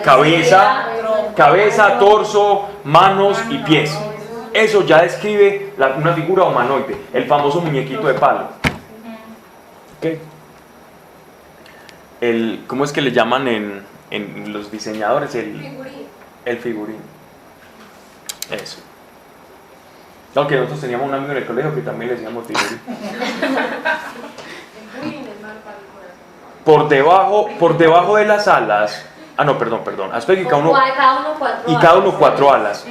Cabeza, torso, manos y pies. Eso ya describe una figura humanoide, el famoso muñequito de palo. ¿Okay? ¿Cómo es que le llaman en los diseñadores? El figurín. Eso. Aunque nosotros teníamos un amigo en el colegio que también le decíamos figurín. Por debajo de las alas. No, perdón. Aspecto y cada uno 4 alas.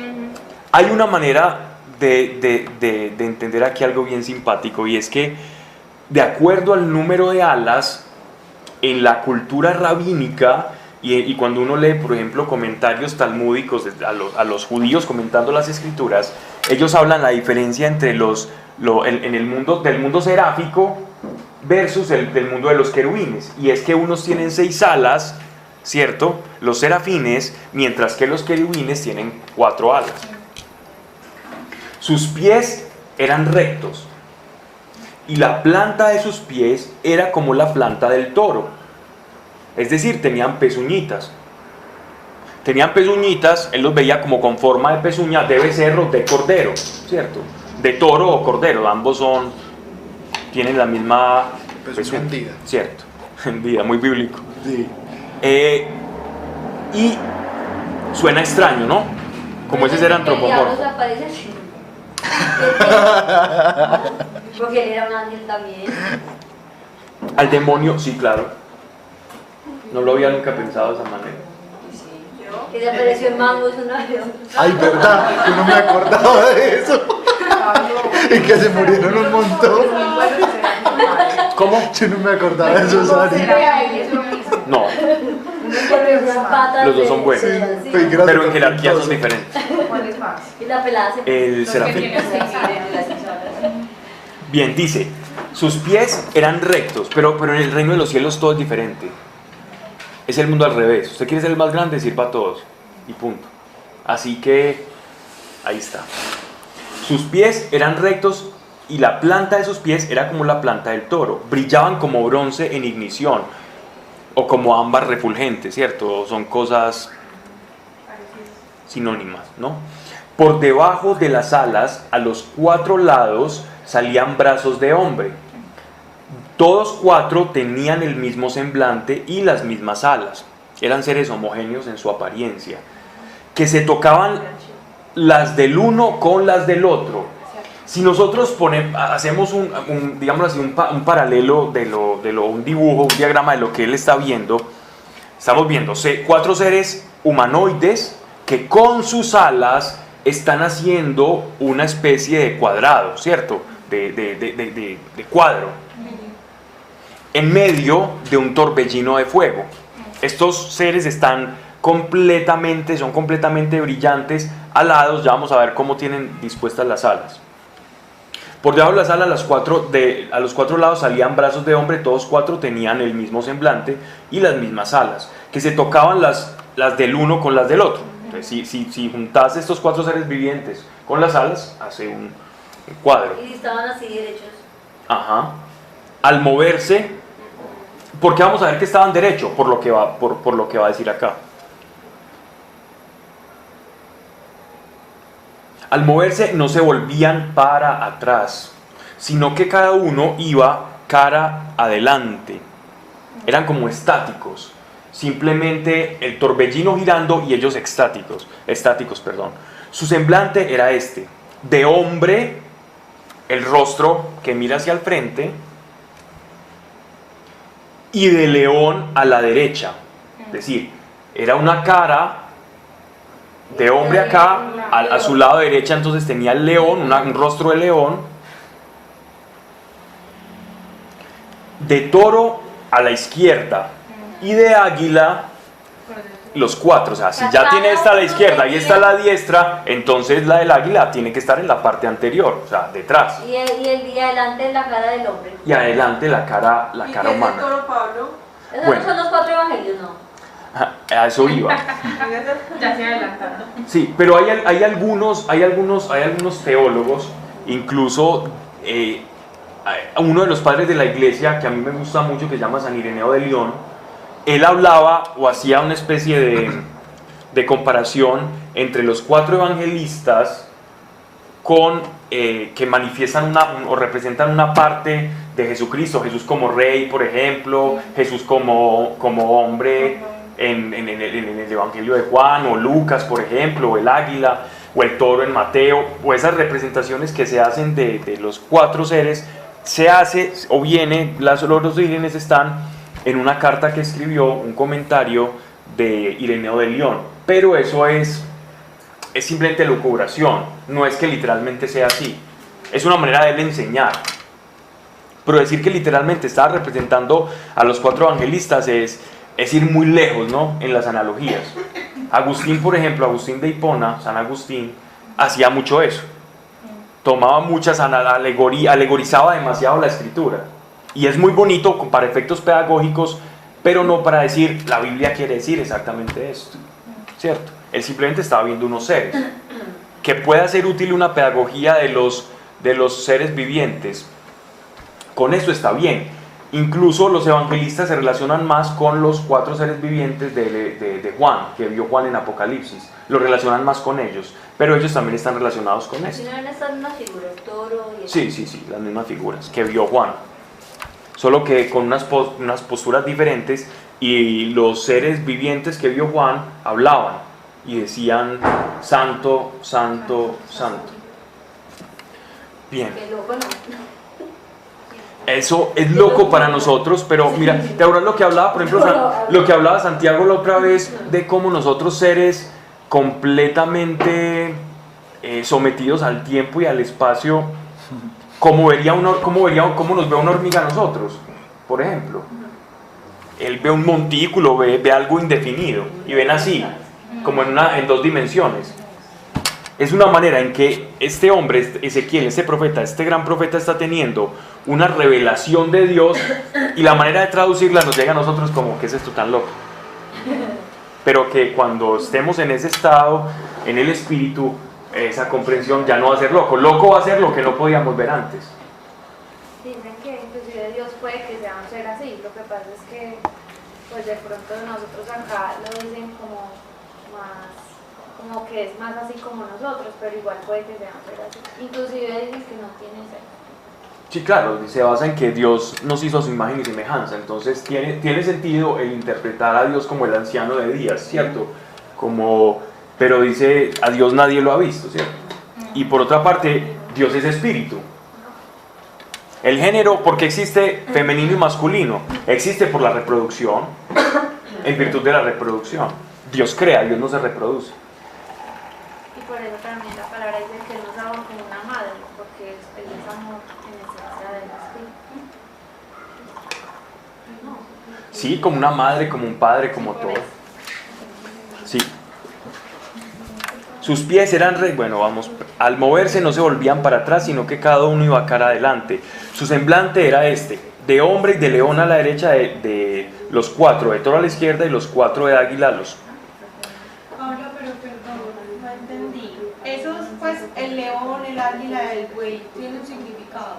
Hay una manera de entender aquí algo bien simpático, y es que de acuerdo al número de alas en la cultura rabínica, y cuando uno lee, por ejemplo, comentarios talmúdicos a los judíos comentando las escrituras, ellos hablan la diferencia entre en el mundo seráfico versus del mundo de los querubines, y es que unos tienen 6 alas, ¿cierto?, los serafines, mientras que los querubines tienen 4 alas. Sus pies eran rectos, y la planta de sus pies era como la planta del toro, es decir, tenían pezuñitas. Él los veía como con forma de pezuña, de becerro, de cordero, ¿cierto? De toro o cordero, ambos tienen la misma pezuña hendida, ¿cierto? Hendida, muy bíblico. Sí. Y suena extraño, ¿no? Como ese ser antropomorfo. Porque él era un ángel también. Al demonio, sí, claro. No lo había nunca pensado de esa manera. Que se apareció en Mangos una vez. Ay, verdad, yo no me acordaba de eso. Y que se murieron un montón. ¿Cómo? Yo no me acordaba de eso, Sari. No, los dos son buenos, pero en jerarquía son diferentes. ¿Cuál es más? Y la pelada se El serafín. Bien, dice, sus pies eran rectos, pero en el reino de los cielos todo es diferente. Es el mundo al revés. Usted quiere ser el más grande, sirva a todos. Y punto. Así que, ahí está. Sus pies eran rectos y la planta de sus pies era como la planta del toro. Brillaban como bronce en ignición. o como ámbar refulgente, ¿cierto? Son cosas sinónimas, ¿no? Por debajo de las alas, a los 4 lados, salían brazos de hombre. Todos 4 tenían el mismo semblante y las mismas alas. Eran seres homogéneos en su apariencia, que se tocaban las del uno con las del otro. Si nosotros hacemos digamos así, un paralelo un dibujo, un diagrama de lo que él está viendo, estamos viendo 4 seres humanoides que con sus alas están haciendo una especie de cuadrado, ¿cierto? De cuadro, en medio de un torbellino de fuego. Estos seres son completamente brillantes, alados. Ya vamos a ver cómo tienen dispuestas las alas. Por debajo de las alas, a los 4 lados salían brazos de hombre. Todos 4 tenían el mismo semblante y las mismas alas, que se tocaban las del uno con las del otro. Entonces, si juntas estos 4 seres vivientes con las alas, hace un cuadro. Y estaban así derechos. Ajá. Al moverse, ¿por qué vamos a ver que estaban derechos? Por lo que va a decir acá. Al moverse no se volvían para atrás, sino que cada uno iba cara adelante. Eran como estáticos. Simplemente el torbellino girando y ellos estáticos. Su semblante era de hombre, el rostro que mira hacia el frente, y de león a la derecha. Es decir, era una cara de hombre acá, a su lado derecha entonces tenía el león, un rostro de león, de toro a la izquierda y de águila los 4. O sea, si ya tiene esta a la izquierda y esta a la diestra, entonces la del águila tiene que estar en la parte anterior, o sea, detrás. Y adelante la cara del hombre. Y adelante la cara humana. ¿Y qué es el toro, Pablo? Esos Bueno. no son los 4 evangelios, ¿no? A eso iba. Ya se adelantando. Sí, pero hay algunos teólogos, incluso uno de los padres de la iglesia, que a mí me gusta mucho, que se llama San Ireneo de León, él hablaba o hacía una especie de comparación entre los 4 evangelistas que manifiestan o representan una parte de Jesucristo. Jesús como rey, por ejemplo, Jesús como hombre en el Evangelio de Juan, o Lucas, por ejemplo, o el águila, o el toro en Mateo, o esas representaciones que se hacen de los 4 seres, los 2 Irenes están en una carta que escribió, un comentario de Ireneo de León, pero eso es simplemente lucubración, no es que literalmente sea así, es una manera de él enseñar. Pero decir que literalmente está representando a los 4 evangelistas es ir muy lejos, ¿no? En las analogías. Agustín, por ejemplo, Agustín de Hipona, San Agustín, hacía mucho eso. Tomaba muchas alegorizaba demasiado la escritura. Y es muy bonito para efectos pedagógicos, pero no para decir, la Biblia quiere decir exactamente esto, ¿cierto? Él simplemente estaba viendo unos seres. Que pueda ser útil una pedagogía de los seres vivientes, con esto está bien. Incluso los evangelistas se relacionan más con los 4 seres vivientes de Juan, que vio Juan en Apocalipsis. Lo relacionan más con ellos, pero ellos también están relacionados con esto. ¿No ven estas mismas figuras, toro y Sí, las mismas figuras que vio Juan. Solo que con unas posturas diferentes, y los seres vivientes que vio Juan hablaban y decían: Santo, Santo, Santo. Bien. Qué loco, ¿no? Eso es loco para nosotros, pero mira, ¿te acuerdas lo que hablaba, por ejemplo, lo que hablaba Santiago la otra vez, de cómo nosotros, seres completamente sometidos al tiempo y al espacio, cómo nos ve una hormiga a nosotros, por ejemplo? Él ve un montículo, ve algo indefinido, y ven así, como en 2 dimensiones. Es una manera en que este hombre, Ezequiel, este gran profeta, está teniendo una revelación de Dios, y la manera de traducirla nos llega a nosotros como: ¿qué es esto tan loco? Pero que cuando estemos en ese estado, en el espíritu, esa comprensión ya no va a ser loco. Loco va a ser lo que no podíamos ver antes. Dicen que inclusive Dios puede que sea un ser así. Lo que pasa es que pues de pronto nosotros acá lo dicen como más, como que es más así como nosotros, pero igual puede que sean pero así. Inclusive dicen que no tiene sexo. Sí, claro, se basa en que Dios nos hizo a su imagen y semejanza, entonces tiene sentido el interpretar a Dios como el anciano de días, ¿cierto? Pero dice, a Dios nadie lo ha visto, ¿cierto? Y por otra parte, Dios es espíritu. El género, ¿por qué existe femenino y masculino? Existe por la reproducción, en virtud de la reproducción. Dios crea, Dios no se reproduce. Y por eso también la palabra dice que Él nos ama como una madre, porque Él es amor en esencia del espíritu. No. Sí, como una madre, como un padre, como todo. Sí. Sus pies eran, al moverse no se volvían para atrás, sino que cada uno iba cara adelante. Su semblante era de hombre y de león a la derecha, de los 4, de toro a la izquierda y los 4 de águila a los... Pablo, pero perdón, no entendí. Esos, pues, el león, el águila, el buey, ¿tienen significado?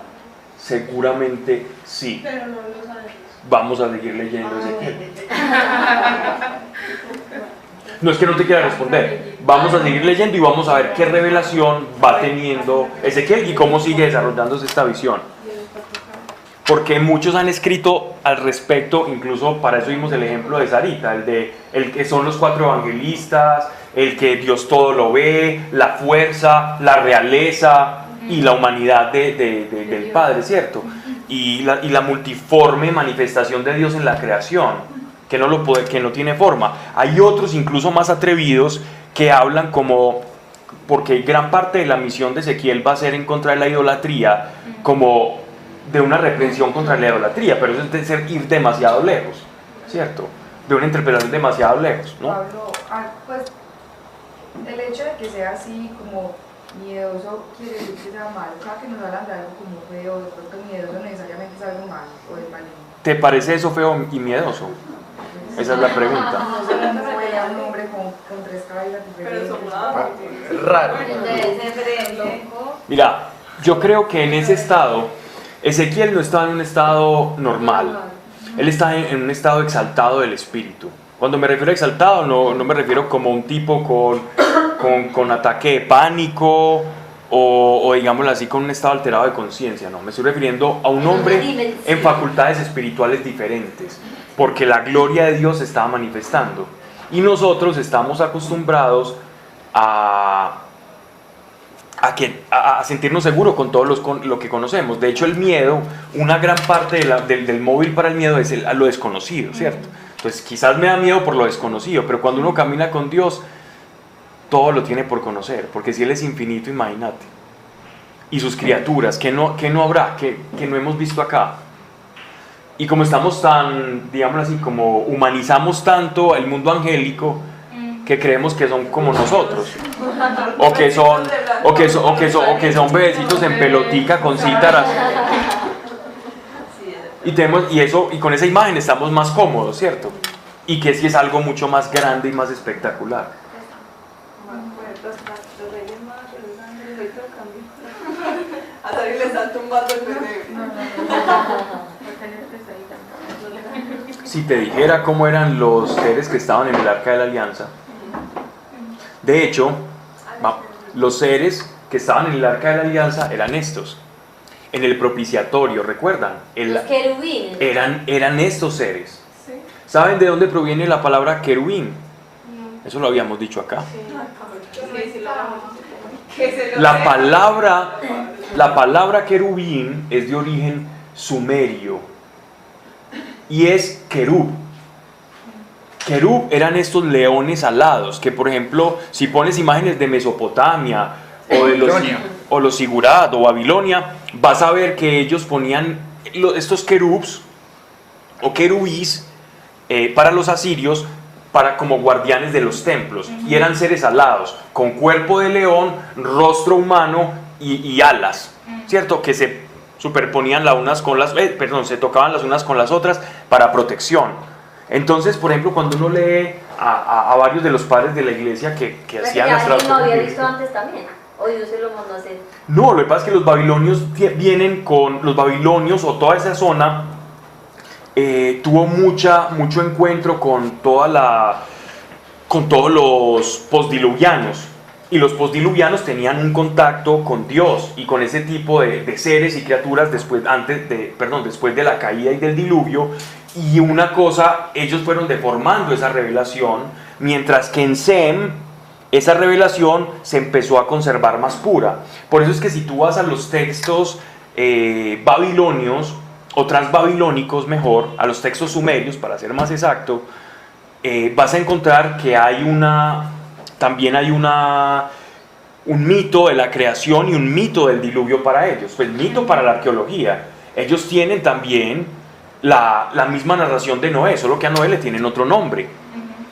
Seguramente sí. Pero no lo sabemos. Vamos a seguir leyendo Ezequiel. No es que no te quiera responder. Vamos a seguir leyendo y vamos a ver qué revelación va teniendo Ezequiel y cómo sigue desarrollándose esta visión. Porque muchos han escrito al respecto, incluso para eso vimos el ejemplo de Sarita, el que son los 4 evangelistas, el que Dios todo lo ve, la fuerza, la realeza y la humanidad del Padre, ¿cierto? Y la multiforme manifestación de Dios en la creación, que no tiene forma. Hay otros incluso más atrevidos que hablan porque gran parte de la misión de Ezequiel va a ser en contra de la idolatría, como de una reprensión contra la idolatría, pero eso es ir demasiado lejos, ¿cierto? De una interpretación demasiado lejos, ¿no? Pablo, pues el hecho de que sea así como miedoso quiere decir que sea malo. Cada que nos hablan de algo como feo, de pronto miedoso necesariamente es algo malo o es maligno. ¿Te parece eso feo y miedoso? Esa es la pregunta. No sé cómo fue a un hombre con 3 cabezas diferentes. Raro. Mira, yo creo que en ese estado, Ezequiel no estaba en un estado normal. Él está en un estado exaltado del espíritu. Cuando me refiero a exaltado, no me refiero como un tipo con ataque de pánico o digámoslo así, con un estado alterado de conciencia. No, me estoy refiriendo a un hombre en facultades espirituales diferentes, porque la gloria de Dios se estaba manifestando. Y nosotros estamos acostumbrados a sentirnos seguros con todo lo que conocemos. De hecho, el miedo, una gran parte del móvil para el miedo es lo desconocido, ¿cierto? Entonces, quizás me da miedo por lo desconocido, pero cuando uno camina con Dios, todo lo tiene por conocer, porque si Él es infinito, imagínate. Y sus criaturas, que no habrá, que no hemos visto acá. Y como estamos tan, digámoslo así, como humanizamos tanto el mundo angélico, que creemos que son como nosotros, o que son bebecitos en pelotica con cítaras, y con esa imagen estamos más cómodos, ¿cierto? Y que sí es algo mucho más grande y más espectacular. A Sari le están tumbando el bebé. Si te dijera cómo eran los seres que estaban en el Arca de la Alianza. De hecho, los seres que estaban en el Arca de la Alianza eran estos. En el propiciatorio, ¿recuerdan? Los querubines. Eran estos seres. ¿Saben de dónde proviene la palabra querubín? Eso lo habíamos dicho acá. La palabra querubín es de origen sumerio y es querub. Querub eran estos leones alados que, por ejemplo, si pones imágenes de Mesopotamia o los Sigurat o Babilonia, vas a ver que ellos ponían estos querubs o querubís para los asirios como guardianes de los templos, y eran seres alados con cuerpo de león, rostro humano y alas, ¿cierto? Que se superponían se tocaban las unas con las otras para protección. Entonces, por ejemplo, cuando uno lee a varios de los padres de la iglesia que hacían las traducciones, ¿no había visto antes también? ¿O Dios se lo mandó a hacer? No, lo que pasa es que los babilonios o toda esa zona tuvo mucho encuentro con todos los postdiluvianos. Y los postdiluvianos tenían un contacto con Dios y con ese tipo de seres y criaturas después de la caída y del diluvio. Y una cosa, ellos fueron deformando esa revelación, mientras que en Sem esa revelación se empezó a conservar más pura. Por eso es que si tú vas a los textos babilonios o transbabilónicos, mejor, a los textos sumerios, para ser más exacto, vas a encontrar que también hay un mito de la creación y un mito del diluvio para ellos. Pues mito para la arqueología. Ellos tienen también la misma narración de Noé, solo que a Noé le tienen otro nombre.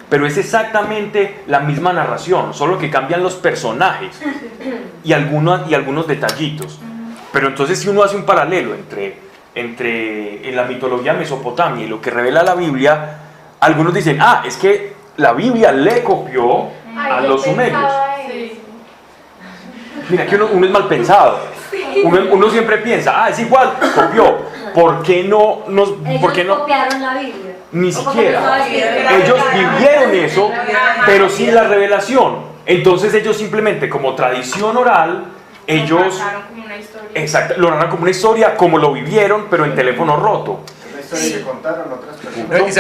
Pero es exactamente la misma narración, solo que cambian los personajes y algunos detallitos. Pero entonces si uno hace un paralelo entre en la mitología mesopotamia y lo que revela la Biblia, algunos dicen, es que la Biblia le copió a los sumerios. Mira que uno es mal pensado. Uno siempre piensa, es igual, copió. ¿Por qué no copiaron la Biblia? Ni siquiera. Ellos vivieron eso, pero sin la revelación. Entonces ellos simplemente, como tradición oral, ellos lo narran como una historia, como lo vivieron, pero en teléfono roto. Que contaron otras personas. Y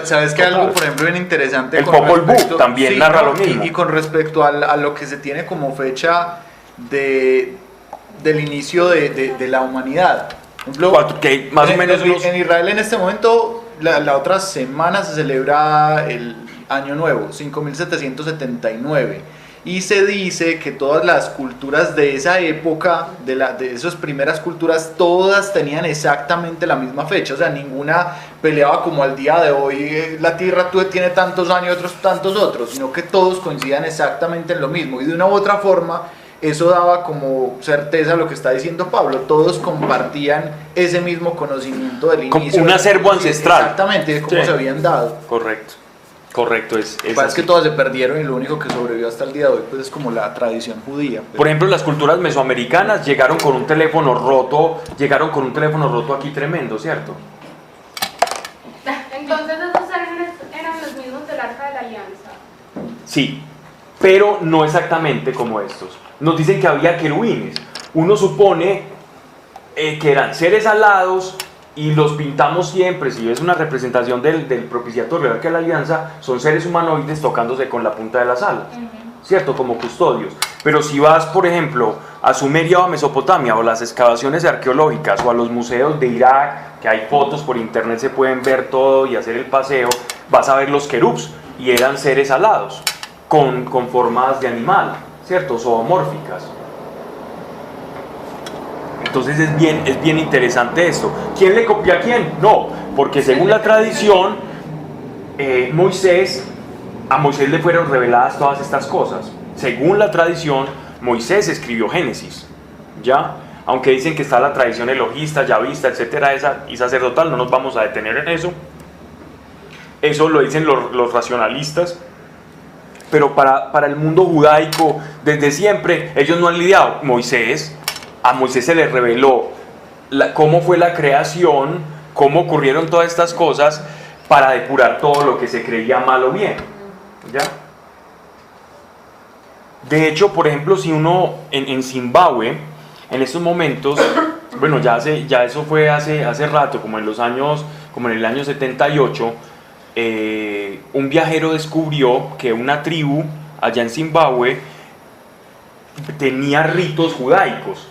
sabes que algo, por ejemplo, bien interesante. El Popol Vuh también narra lo mismo. Y con respecto a lo que se tiene como fecha del inicio de la humanidad. Por ejemplo, que más o menos en Israel en este momento, la otra semana se celebra el Año Nuevo, 5779. Y se dice que todas las culturas de esa época, de esas primeras culturas, todas tenían exactamente la misma fecha. O sea, ninguna peleaba como al día de hoy, la Tierra tiene tantos años, otros tantos otros, sino que todos coincidían exactamente en lo mismo. Y de una u otra forma, eso daba como certeza lo que está diciendo Pablo. Todos compartían ese mismo conocimiento del inicio. Como un acervo ancestral. Exactamente, de cómo se habían dado. Correcto, es que todas se perdieron y lo único que sobrevivió hasta el día de hoy pues es como la tradición judía. Por ejemplo, las culturas mesoamericanas llegaron con un teléfono roto aquí tremendo, ¿cierto? Entonces esos eran los mismos del Arca de la Alianza. Sí, pero no exactamente como estos. Nos dicen que había querubines. Uno supone que eran seres alados y los pintamos siempre. Si ves una representación del propiciatorio del Arca de la Alianza, son seres humanoides tocándose con la punta de las alas, ¿cierto? Como custodios. Pero si vas, por ejemplo, a Sumeria o a Mesopotamia, o a las excavaciones arqueológicas, o a los museos de Irak, que hay fotos por internet, se pueden ver todo y hacer el paseo, vas a ver los querubs, y eran seres alados, con formas de animal, ¿cierto? Zoomórficas. Entonces es bien interesante esto. ¿Quién le copia a quién? No, porque según la tradición, a Moisés le fueron reveladas todas estas cosas. Según la tradición, Moisés escribió Génesis, ¿ya? Aunque dicen que está la tradición elogista, yavista, etcétera, y sacerdotal, no nos vamos a detener en eso. Eso lo dicen los racionalistas. Pero para el mundo judaico, desde siempre, ellos no han lidiado. A Moisés se le reveló cómo fue la creación, cómo ocurrieron todas estas cosas, para depurar todo lo que se creía mal o bien, ¿ya? De hecho, por ejemplo, si uno en Zimbabue, en estos momentos, bueno, ya eso fue hace rato, como en el año 78, un viajero descubrió que una tribu allá en Zimbabue tenía ritos judaicos,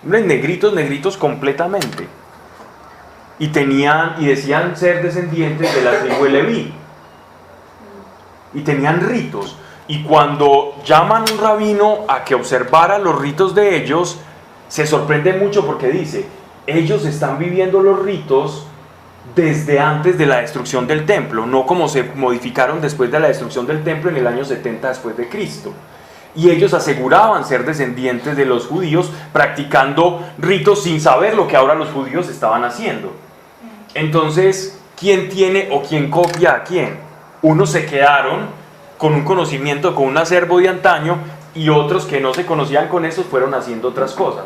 negritos completamente, y decían ser descendientes de la tribu de Leví, y tenían ritos. Y cuando llaman a un rabino a que observara los ritos de ellos, se sorprende mucho porque dice, ellos están viviendo los ritos desde antes de la destrucción del templo, no como se modificaron después de la destrucción del templo en el año 70 después de Cristo. Y ellos aseguraban ser descendientes de los judíos, practicando ritos sin saber lo que ahora los judíos estaban haciendo. Entonces, ¿quién tiene o quién copia a quién? Unos se quedaron con un conocimiento, con un acervo de antaño, y otros que no se conocían con eso fueron haciendo otras cosas.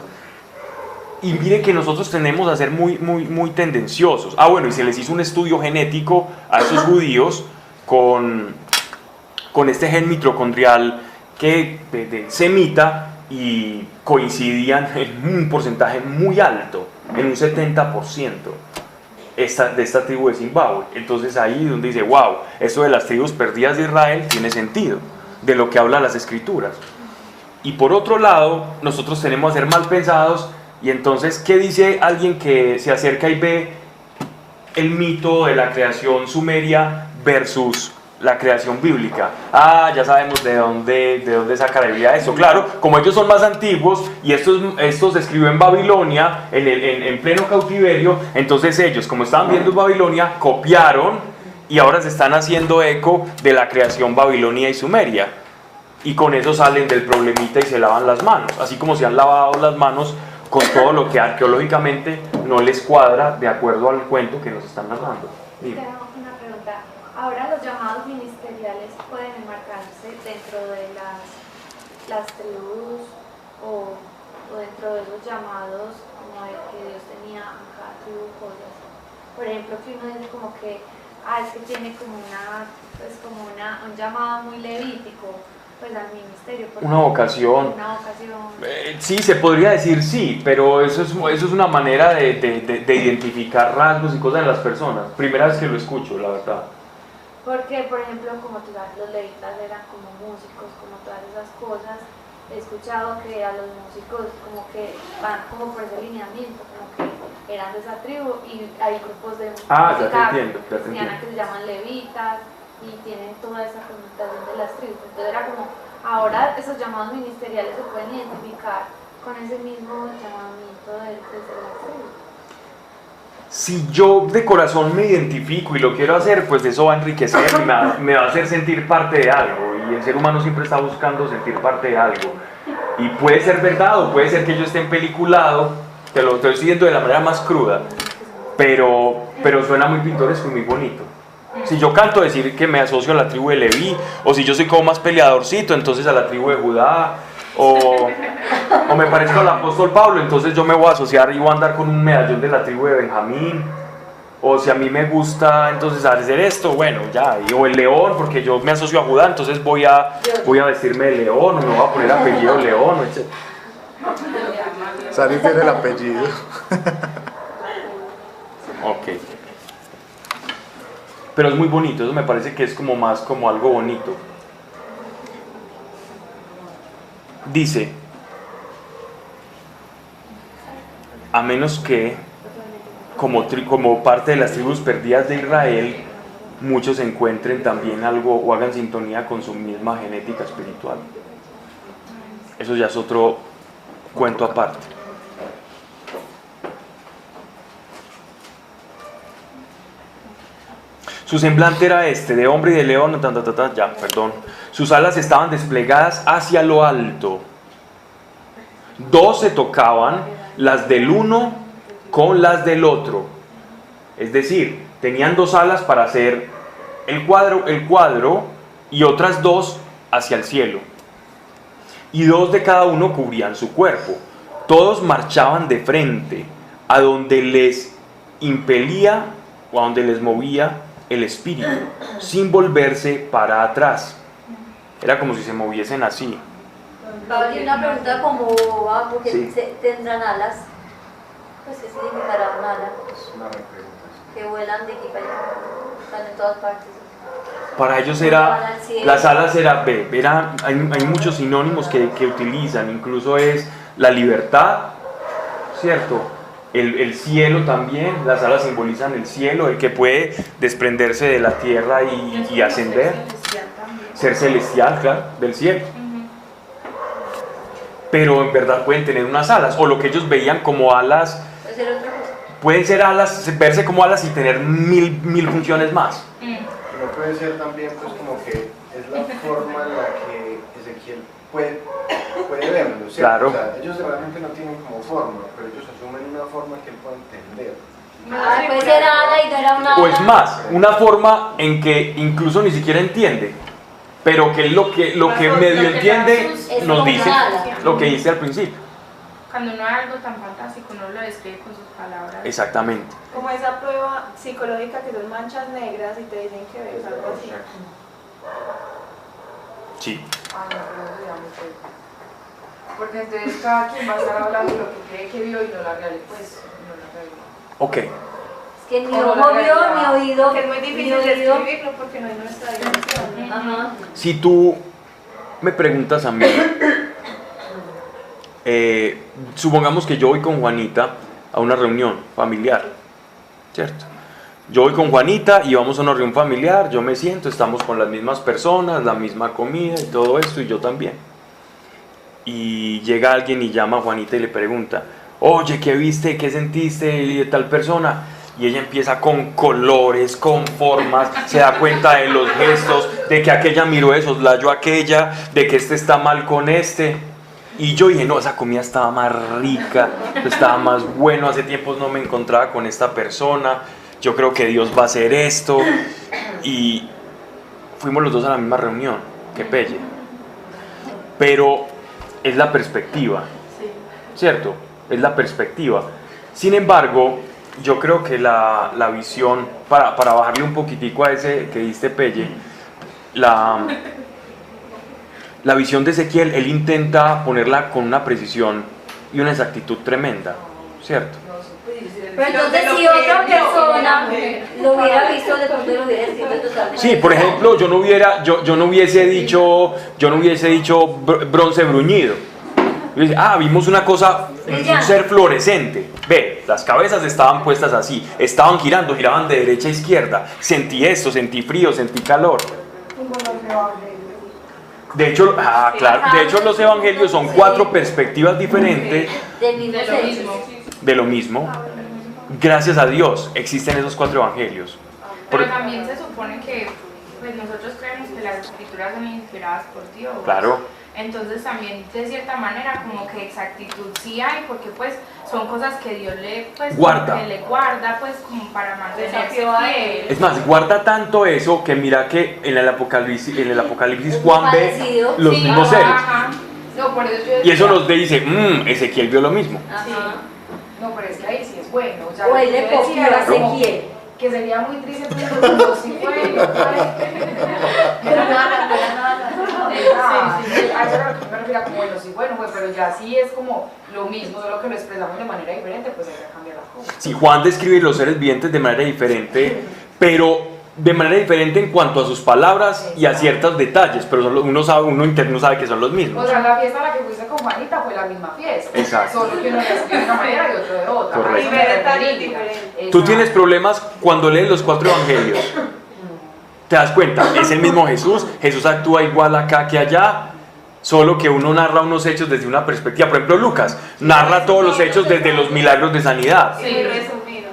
Y mire que nosotros tendemos a ser muy tendenciosos. Ah, bueno, y se les hizo un estudio genético a esos judíos con este gen mitocondrial de semita, y coincidían en un porcentaje muy alto, en un 70% de esta tribu de Zimbabue. Entonces ahí donde dice, wow, eso de las tribus perdidas de Israel tiene sentido, de lo que hablan las escrituras. Y por otro lado, nosotros tenemos a ser mal pensados, y entonces, ¿qué dice alguien que se acerca y ve el mito de la creación sumeria versus la creación bíblica? Ah, ya sabemos de dónde saca la Biblia eso. Claro, como ellos son más antiguos y esto se escribió en Babilonia, en pleno cautiverio, entonces ellos, como estaban viendo en Babilonia, copiaron y ahora se están haciendo eco de la creación babilonia y sumeria. Y con eso salen del problemita y se lavan las manos, así como se han lavado las manos con todo lo que arqueológicamente no les cuadra de acuerdo al cuento que nos están narrando. Dime. Tengo una pregunta. Ahora los llamados ministeriales pueden enmarcarse dentro de las tribus o dentro de los llamados como el que Dios tenía en cada tribu cosas. Por ejemplo, que uno dice como que es que tiene como un llamado muy levítico, pues al ministerio. Una vocación. Una vocación. Sí, se podría decir sí, pero eso es una manera de identificar rasgos y cosas en las personas. Primera vez que lo escucho, la verdad. Porque, por ejemplo, como tú sabes, los levitas eran como músicos, como todas esas cosas. He escuchado que a los músicos como que van como por ese lineamiento, como que eran de esa tribu, y hay grupos de música cristiana que se llaman levitas y tienen toda esa connotación de las tribus. Entonces era como, ahora esos llamados ministeriales se pueden identificar con ese mismo llamamiento de las tribus. Si yo de corazón me identifico y lo quiero hacer, pues eso va a enriquecer y me va a hacer sentir parte de algo, y el ser humano siempre está buscando sentir parte de algo, y puede ser verdad o puede ser que yo esté empeliculado, te lo estoy diciendo de la manera más cruda, pero suena muy pintoresco y muy bonito. Si yo canto decir que me asocio a la tribu de Leví, o si yo soy como más peleadorcito, entonces a la tribu de Judá, o me parezco al apóstol Pablo, entonces yo me voy a asociar y voy a andar con un medallón de la tribu de Benjamín. O si a mí me gusta entonces hacer esto, bueno, ya, o el león, porque yo me asocio a Judá, entonces voy a vestirme de león, o me voy a poner apellido león, etc. Sari tiene el apellido. Ok. Pero es muy bonito, eso me parece que es como más como algo bonito. Dice, a menos que como parte de las tribus perdidas de Israel, muchos encuentren también algo o hagan sintonía con su misma genética espiritual. Eso ya es otro cuento aparte. Su semblante era de hombre y de león, Sus alas estaban desplegadas hacia lo alto. Dos se tocaban, las del uno con las del otro. Es decir, tenían dos alas para hacer el cuadro y otras dos hacia el cielo. Y dos de cada uno cubrían su cuerpo. Todos marchaban de frente, a donde les impelía o a donde les movía el espíritu, sin volverse para atrás. Era como si se moviesen así. Pablo, y una pregunta como, porque Sí. tendrán alas, pues ¿qué significará un ala? Que vuelan de aquí para allá, están en todas partes. Para ellos las alas hay muchos sinónimos que utilizan, incluso es la libertad, ¿cierto? El cielo también, las alas simbolizan el cielo, el que puede desprenderse de la tierra y ascender, ser celestial, claro, del cielo. Pero en verdad pueden tener unas alas, o lo que ellos veían como alas, Puede ser otra cosa. pueden ser alas, verse como alas y tener mil funciones más. No puede ser también pues como que es la forma en la que Ezequiel puede verlo, ¿cierto? Claro. O sea, ellos realmente no tienen como forma, pero ellos asumen una forma que él puede entender. Puede ser ala y no era una ala. O es más, una forma en que incluso ni siquiera entiende, pero que lo que medio entiende es nos como dice una ala. lo que dice al principio. cuando uno ve algo tan fantástico, uno lo describe con sus palabras. Exactamente. Como esa prueba psicológica que son manchas negras y te dicen que ves algo así. Sí. Ah, no, pero eso ya me fue. Porque entonces cada quien va a estar hablando lo que cree que vio y no la realidad, pues, no la realidad. Ok. Es que ni Como ojo la vio, realidad. ni oído. Porque es muy ni difícil oído. describirlo porque no hay nuestra dimensión. Ajá. Si tú me preguntas a mí, supongamos que yo voy con Juanita a una reunión familiar, ¿cierto? Yo voy con Juanita y vamos a una reunión familiar, yo me siento, estamos con las mismas personas, la misma comida y todo esto, y yo también. Y llega alguien y llama a Juanita y le pregunta, oye, ¿qué viste? ¿Qué sentiste de tal persona? Y ella empieza con colores, con formas, se da cuenta de los gestos, de que aquella miró de soslayo a aquella, de que este está mal con este. Y yo dije, no, esa comida estaba más rica, estaba más bueno, hace tiempos no me encontraba con esta persona, yo creo que Dios va a hacer esto. Y fuimos los dos a la misma reunión, qué pelle. Pero es la perspectiva, ¿cierto? Es la perspectiva. Sin embargo, yo creo que la visión, para bajarle un poquitico a ese que diste Pelle, la visión de Ezequiel, él intenta ponerla con una precisión y una exactitud tremenda, ¿cierto? Pero entonces si otra persona lo hubiera visto, de pronto lo hubiera escrito totalmente. Sí, por ejemplo, yo no hubiese dicho bronce bruñido. Vimos una cosa, un ser fluorescente. Ve, las cabezas estaban puestas así, estaban girando, giraban de derecha a izquierda. Sentí esto, sentí frío, sentí calor. De hecho, claro, de hecho los evangelios son 4 perspectivas diferentes de lo mismo. Gracias a Dios existen esos 4 evangelios. Pero también se supone que pues, nosotros creemos que las escrituras son inspiradas por Dios. Claro. Entonces también de cierta manera como que exactitud sí hay, porque pues son cosas que Dios le pues guarda, que le guarda pues como para mantenerse fiel. Es más, guarda tanto eso que mira que en el Apocalipsis Juan ve los mismos seres. No, por eso y eso nos dice, Ezequiel vio lo mismo. Sí. No, pero es que ahí sí es bueno. O sea, o él le copió a Ezequiel. Que sería muy triste porque no sí fue, pero nada. A eso me refiero como bueno, sí, bueno, pues, pero ya sí es como lo mismo, solo que lo expresamos de manera diferente, pues hay que cambiar las cosas. Sí, Juan describe los seres vivientes de manera diferente, pero de manera diferente en cuanto a sus palabras y a ciertos detalles, pero uno interno sabe que son los mismos. O sea, la fiesta a la que fuiste con Juanita fue la misma fiesta. Exacto. Solo que uno la escribe de una manera y otro de otra. Correcto. Y ve detalles diferentes. Tú tienes problemas cuando lees los 4 evangelios. ¿Te das cuenta? Es el mismo Jesús. Jesús actúa igual acá que allá, solo que uno narra unos hechos desde una perspectiva. Por ejemplo, Lucas narra todos los hechos desde los milagros de sanidad. Sí, resumido.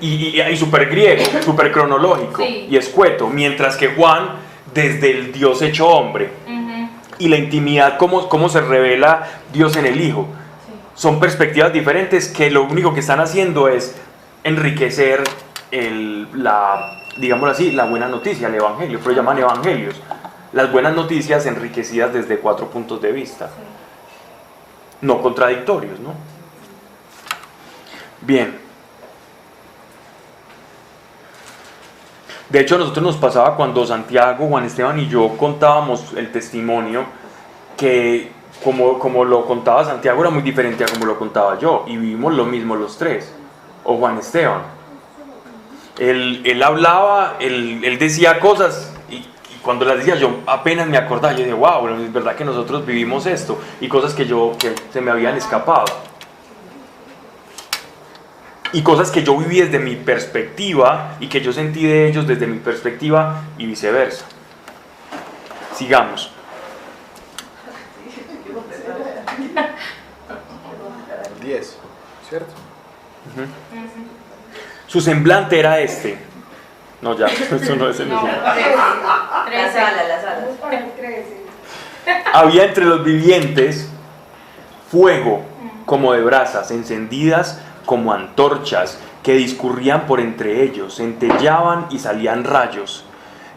Y súper griego, súper cronológico y escueto. Mientras que Juan, desde el Dios hecho hombre y la intimidad, cómo se revela Dios en el Hijo. Son perspectivas diferentes que lo único que están haciendo es enriquecer digámoslo así, la buena noticia, el evangelio, pero llaman evangelios. Las buenas noticias enriquecidas desde 4 puntos de vista, no contradictorios, ¿no? Bien. De hecho, a nosotros nos pasaba cuando Santiago, Juan Esteban y yo contábamos el testimonio, que como lo contaba Santiago era muy diferente a como lo contaba yo, y vivimos lo mismo los 3, o Juan Esteban. Él hablaba, él decía cosas, y cuando las decía yo apenas me acordaba, yo decía, wow, es verdad que nosotros vivimos esto, y cosas que se me habían escapado. Y cosas que yo viví desde mi perspectiva y que yo sentí de ellos desde mi perspectiva y viceversa. Sigamos. 10, ¿cierto? Su semblante era este. No, ya, esto no es el mismo. La sala. Había entre los vivientes fuego como de brasas encendidas como antorchas que discurrían por entre ellos, centellaban y salían rayos.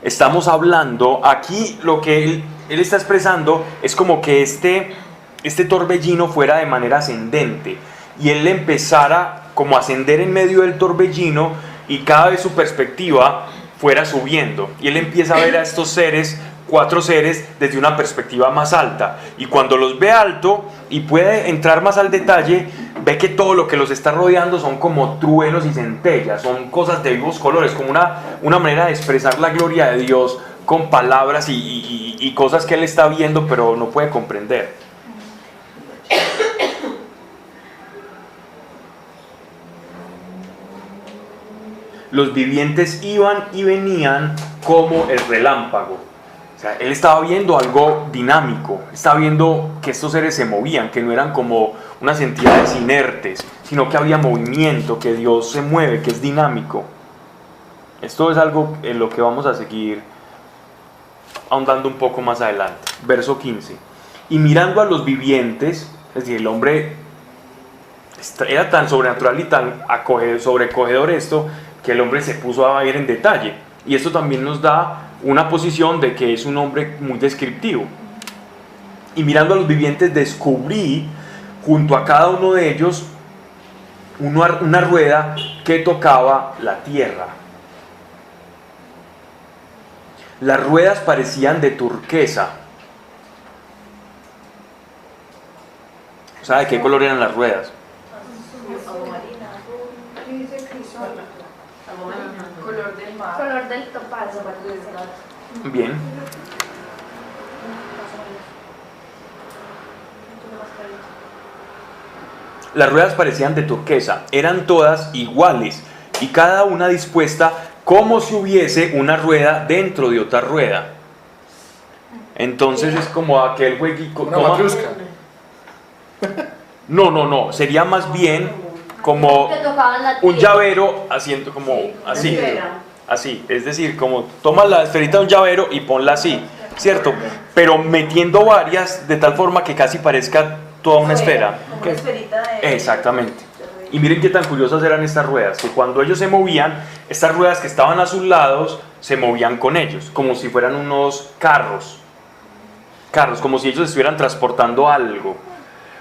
Estamos hablando, aquí lo que él está expresando es como que este este torbellino fuera de manera ascendente y él empezara como a ascender en medio del torbellino y cada vez su perspectiva fuera subiendo. Y él empieza a ver a estos seres, 4 seres, desde una perspectiva más alta. Y cuando los ve alto y puede entrar más al detalle, ve que todo lo que los está rodeando son como truenos y centellas, son cosas de vivos colores, como una manera de expresar la gloria de Dios con palabras y cosas que él está viendo pero no puede comprender. Los vivientes iban y venían como el relámpago. O sea, él estaba viendo algo dinámico, estaba viendo que estos seres se movían, que no eran como unas entidades inertes, sino que había movimiento, que Dios se mueve, que es dinámico. Esto es algo en lo que vamos a seguir ahondando un poco más adelante. Verso 15. Y mirando a los vivientes, es decir, el hombre era tan sobrenatural y tan sobrecogedor esto, que el hombre se puso a ver en detalle. Y esto también nos da una posición de que es un hombre muy descriptivo. Y mirando a los vivientes descubrí junto a cada uno de ellos una rueda que tocaba la tierra. Las ruedas parecían de turquesa. ¿Sabe de qué color eran las ruedas? Color del mar. Color del topacio. Bien. Las ruedas parecían de turquesa, eran todas iguales y cada una dispuesta como si hubiese una rueda dentro de otra rueda. Entonces es como aquel jueguito. Una matrusca. No, sería más bien como Que tocaban la un tierra. llavero haciendo como así. Así, es decir, como tomas la esferita de un llavero y ponla así, ¿cierto? Pero metiendo varias de tal forma que casi parezca toda una esfera. Como una esferita de... Exactamente. Y miren qué tan curiosas eran estas ruedas, que cuando ellos se movían, estas ruedas que estaban a sus lados se movían con ellos, como si fueran unos carros, como si ellos estuvieran transportando algo,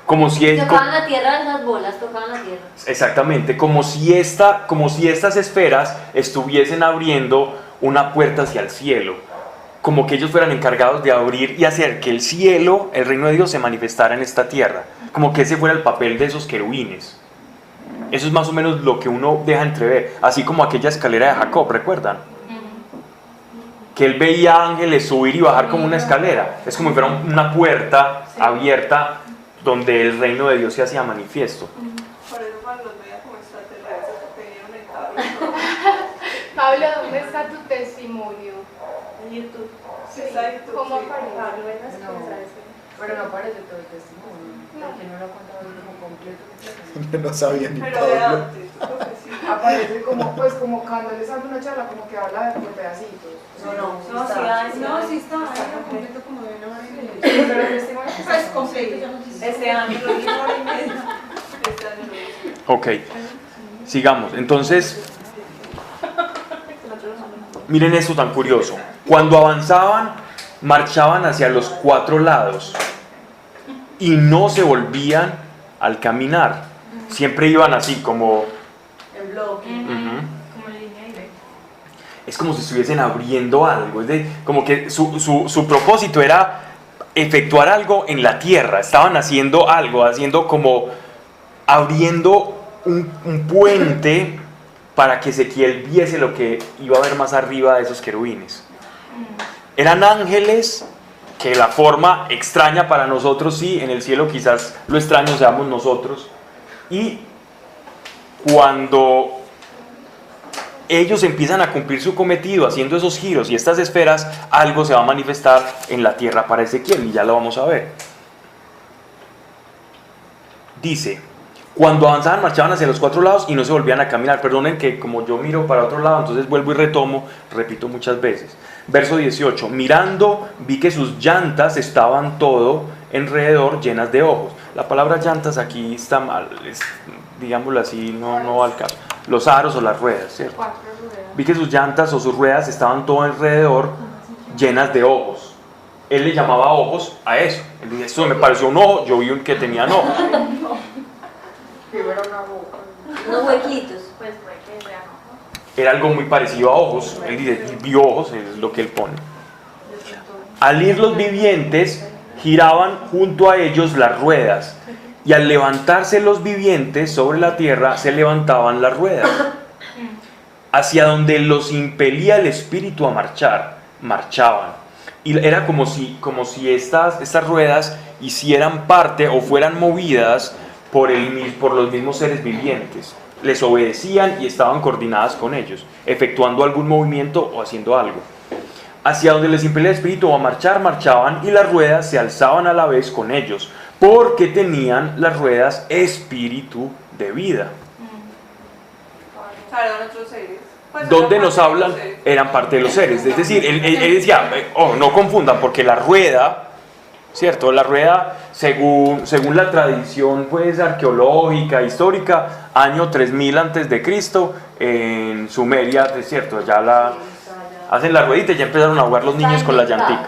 como si Tocaban la tierra, esas bolas tocaban la tierra. exactamente, como si estas esferas estuviesen abriendo una puerta hacia el cielo, como que ellos fueran encargados de abrir y hacer que el cielo, el reino de Dios, se manifestara en esta tierra, como que ese fuera el papel de esos querubines. Eso es más o menos lo que uno deja entrever, así como aquella escalera de Jacob, ¿recuerdan? Que él veía ángeles subir y bajar como una escalera, es como si fuera una puerta abierta donde el reino de Dios se hacía manifiesto. Por eso Juan los veía como extraterrestres, porque vieron el carro. Pablo, ¿dónde está tu testimonio? En YouTube. Sí. Está en YouTube, ¿Cómo sí. aparece? Pero no aparece todo el testimonio. Porque no lo ha contado como completo. No sabía ni Pero de Pablo. antes, creo que sí. Aparece como, pues como cuando les hace una charla, como que habla de por pedacitos. No, sí hay, No, sí está completo como de una hora y media. Pero el testimonio que Pues completo, ya no sé. Este año lo hice hora y media. Este año lo hice. Ok, sigamos. Entonces, miren esto tan curioso. Cuando avanzaban, marchaban hacia los 4 lados y no se volvían al caminar. Siempre iban así como... En bloque. Ujú. Como en línea directa. Es como si estuviesen abriendo algo, como que su propósito era efectuar algo en la tierra, estaban haciendo algo, abriendo un puente para que Ezequiel viese lo que iba a ver más arriba de esos querubines. Eran ángeles que la forma extraña para nosotros, sí, en el cielo quizás lo extraño seamos nosotros, y cuando ellos empiezan a cumplir su cometido haciendo esos giros y estas esferas, algo se va a manifestar en la tierra para Ezequiel y ya lo vamos a ver. Dice, cuando avanzaban marchaban hacia los 4 lados y no se volvían a caminar. Perdonen que como yo miro para otro lado, entonces vuelvo y retomo, repito muchas veces. Verso 18, mirando vi que sus llantas estaban todo alrededor llenas de ojos. La palabra llantas aquí está mal, digámoslo así, no va al caso. Los aros o las ruedas, ¿cierto? 4 ruedas. Vi que sus llantas o sus ruedas estaban todo alrededor llenas de ojos. él le llamaba ojos a eso. Él dice, esto me pareció un ojo, yo vi un que tenía ojos. Unos huequitos. Pues fue que vean, ¿no? Era algo muy parecido a ojos. Él dice, vio ojos, es lo que él pone. Al ir los vivientes, giraban junto a ellos las ruedas, y al levantarse los vivientes sobre la tierra, se levantaban las ruedas. Hacia donde los impelía el espíritu a marchar, marchaban. Y era como si estas ruedas hicieran parte o fueran movidas por los mismos seres vivientes. Les obedecían y estaban coordinadas con ellos, efectuando algún movimiento o haciendo algo. Hacia donde les impelía el espíritu a marchar, marchaban, y las ruedas se alzaban a la vez con ellos, porque tenían las ruedas espíritu de vida. Eran otros seres. Pues Donde eran nos parte de hablan los seres. eran parte de los seres. Es decir, él decía, no confundan, porque la rueda, ¿cierto? La rueda, según la tradición pues arqueológica, histórica, año 3000 antes de Cristo, en Sumeria, es cierto, ya hacen la ruedita y ya empezaron a jugar los niños con la llantica.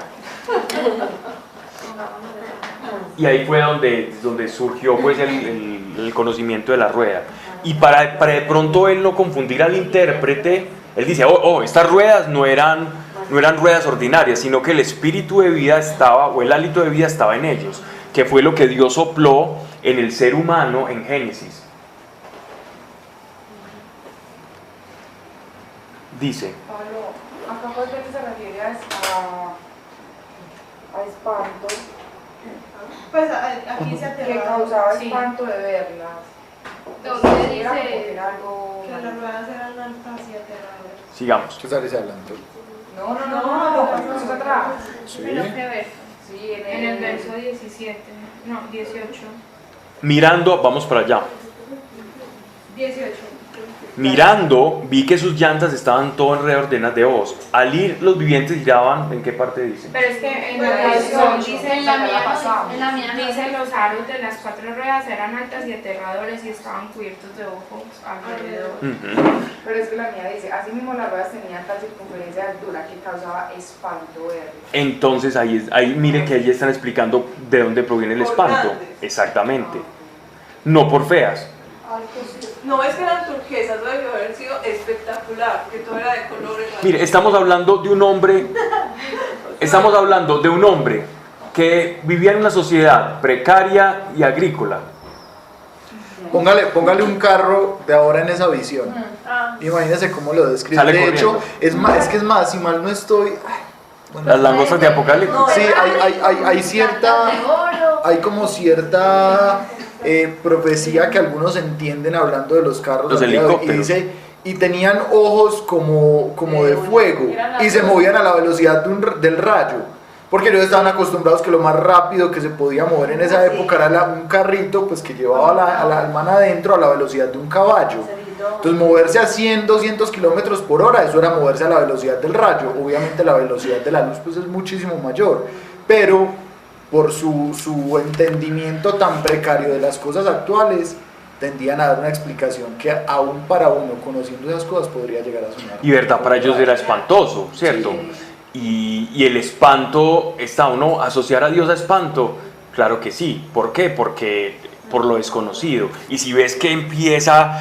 Y ahí fue donde surgió pues el conocimiento de la rueda. Y para de pronto él no confundir al intérprete, él dice, estas ruedas no eran ruedas ordinarias, sino que el espíritu de vida estaba, o el hálito de vida estaba en ellos, que fue lo que Dios sopló en el ser humano en Génesis. Dice, Pablo, acá pues veces se refiere a espanto, Pues aquí se que aterraba. causaba Sí. espanto de verlas. Donde Era como que dice era algo... Que las ruedas eran altas y aterradoras. sigamos. ¿Qué sale adelante? No, eso es atrás. Sí. ¿Pero qué verso? Sí, En el verso 17, no, 18. Mirando, vamos para allá. 18. Mirando, vi que sus llantas estaban todas reordenadas de ojos. Al ir, los vivientes giraban, ¿en qué parte dice? Pero es que en Pero la es versión ocho. dice En la mía la pasamos. no, en la mía no. dice los aros de las 4 ruedas eran altas y aterradores y estaban cubiertos de ojos alrededor. Ujú. Pero es que la mía dice, así mismo las ruedas tenían tal circunferencia de altura que causaba espanto verlas. Entonces ahí mire que ahí están explicando de dónde proviene el Por espanto. grandes. Exactamente. No por feas. No es que eran turquesas, debió haber sido espectacular, que todo era de colores. Mire, estamos hablando de un hombre que vivía en una sociedad precaria y agrícola. Póngale un carro de ahora en esa visión. Imagínese cómo lo describe. Sale De hecho, corriendo. es que es más, si mal no estoy. Bueno, Las langostas de Apocalipsis. sí, hay cierta. De oro. Hay como cierta profecía que algunos entienden hablando de los carros Los al día de hoy, y helicópteros. dice, y tenían ojos como de fuego y se movían a la velocidad del rayo, porque ellos estaban acostumbrados que lo más rápido que se podía mover en esa época era un carrito pues que llevaba a la alma adentro a la velocidad de un caballo. Entonces moverse a 100, 200 kilómetros por hora, eso era moverse a la velocidad del rayo. Obviamente la velocidad de la luz pues es muchísimo mayor, pero por su entendimiento tan precario de las cosas actuales, tendían a dar una explicación que aún para uno, conociendo esas cosas, podría llegar a sonar. Y verdad, para ellos era espantoso, ¿cierto? Y el espanto, ¿está uno asociar a Dios a espanto? Claro que sí. ¿Por qué? Porque por lo desconocido. Y si ves que empieza,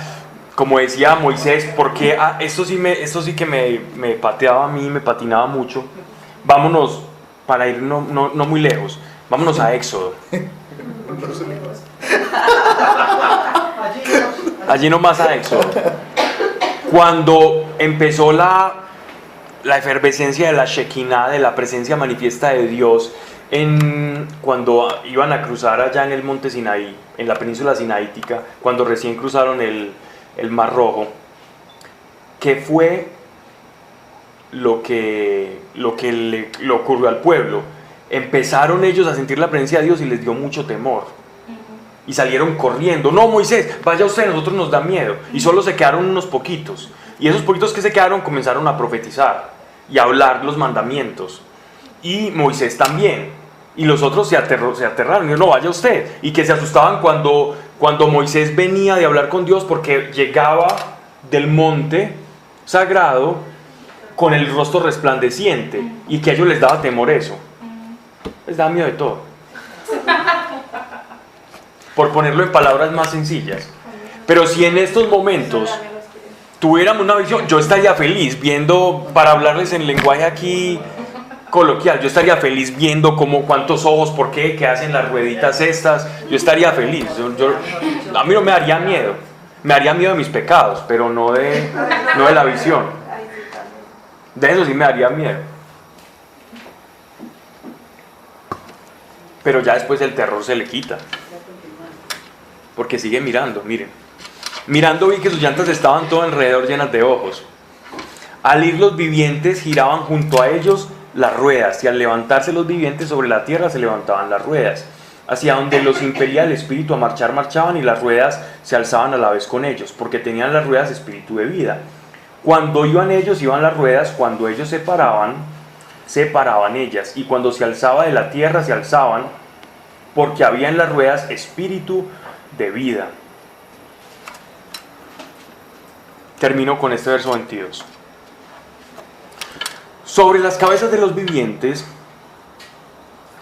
como decía Moisés, porque esto sí que me pateaba a mí, me patinaba mucho. Vámonos, para ir no muy lejos, vámonos a Éxodo. Allí nomás a Éxodo. Cuando empezó la efervescencia de la Shekinah, de la presencia manifiesta de Dios, cuando iban a cruzar allá en el monte Sinaí, en la península sinaítica, cuando recién cruzaron el Mar Rojo, ¿qué fue lo que le ocurrió al pueblo? Empezaron ellos a sentir la presencia de Dios y les dio mucho temor. Y salieron corriendo. No, Moisés, vaya usted, nosotros nos da miedo. Y solo se quedaron unos poquitos. Y esos poquitos que se quedaron comenzaron a profetizar y a hablar los mandamientos. Y Moisés también. Y los otros se aterraron. Y no, vaya usted. Y que se asustaban cuando Moisés venía de hablar con Dios, porque llegaba del monte sagrado con el rostro resplandeciente. Y que a ellos les daba temor eso. Les da miedo de todo. Por ponerlo en palabras más sencillas. Pero si en estos momentos tuviéramos una visión, yo estaría feliz viendo, para hablarles en lenguaje aquí coloquial, yo estaría feliz viendo cuántos ojos, por qué hacen las rueditas estas, yo estaría feliz. A mí no me daría miedo, me daría miedo de mis pecados, pero no de la visión. De eso sí me daría miedo. Pero ya después el terror se le quita, porque sigue mirando, miren. Mirando vi que sus llantas estaban todo alrededor llenas de ojos. Al ir los vivientes giraban junto a ellos las ruedas, y al levantarse los vivientes sobre la tierra se levantaban las ruedas. Hacia donde los impelía el espíritu a marchar, marchaban, y las ruedas se alzaban a la vez con ellos, porque tenían las ruedas espíritu de vida. Cuando iban ellos, iban las ruedas; cuando ellos se paraban ellas, y cuando se alzaba de la tierra, se alzaban, porque había en las ruedas espíritu de vida. Termino con este verso 22. Sobre las cabezas de los vivientes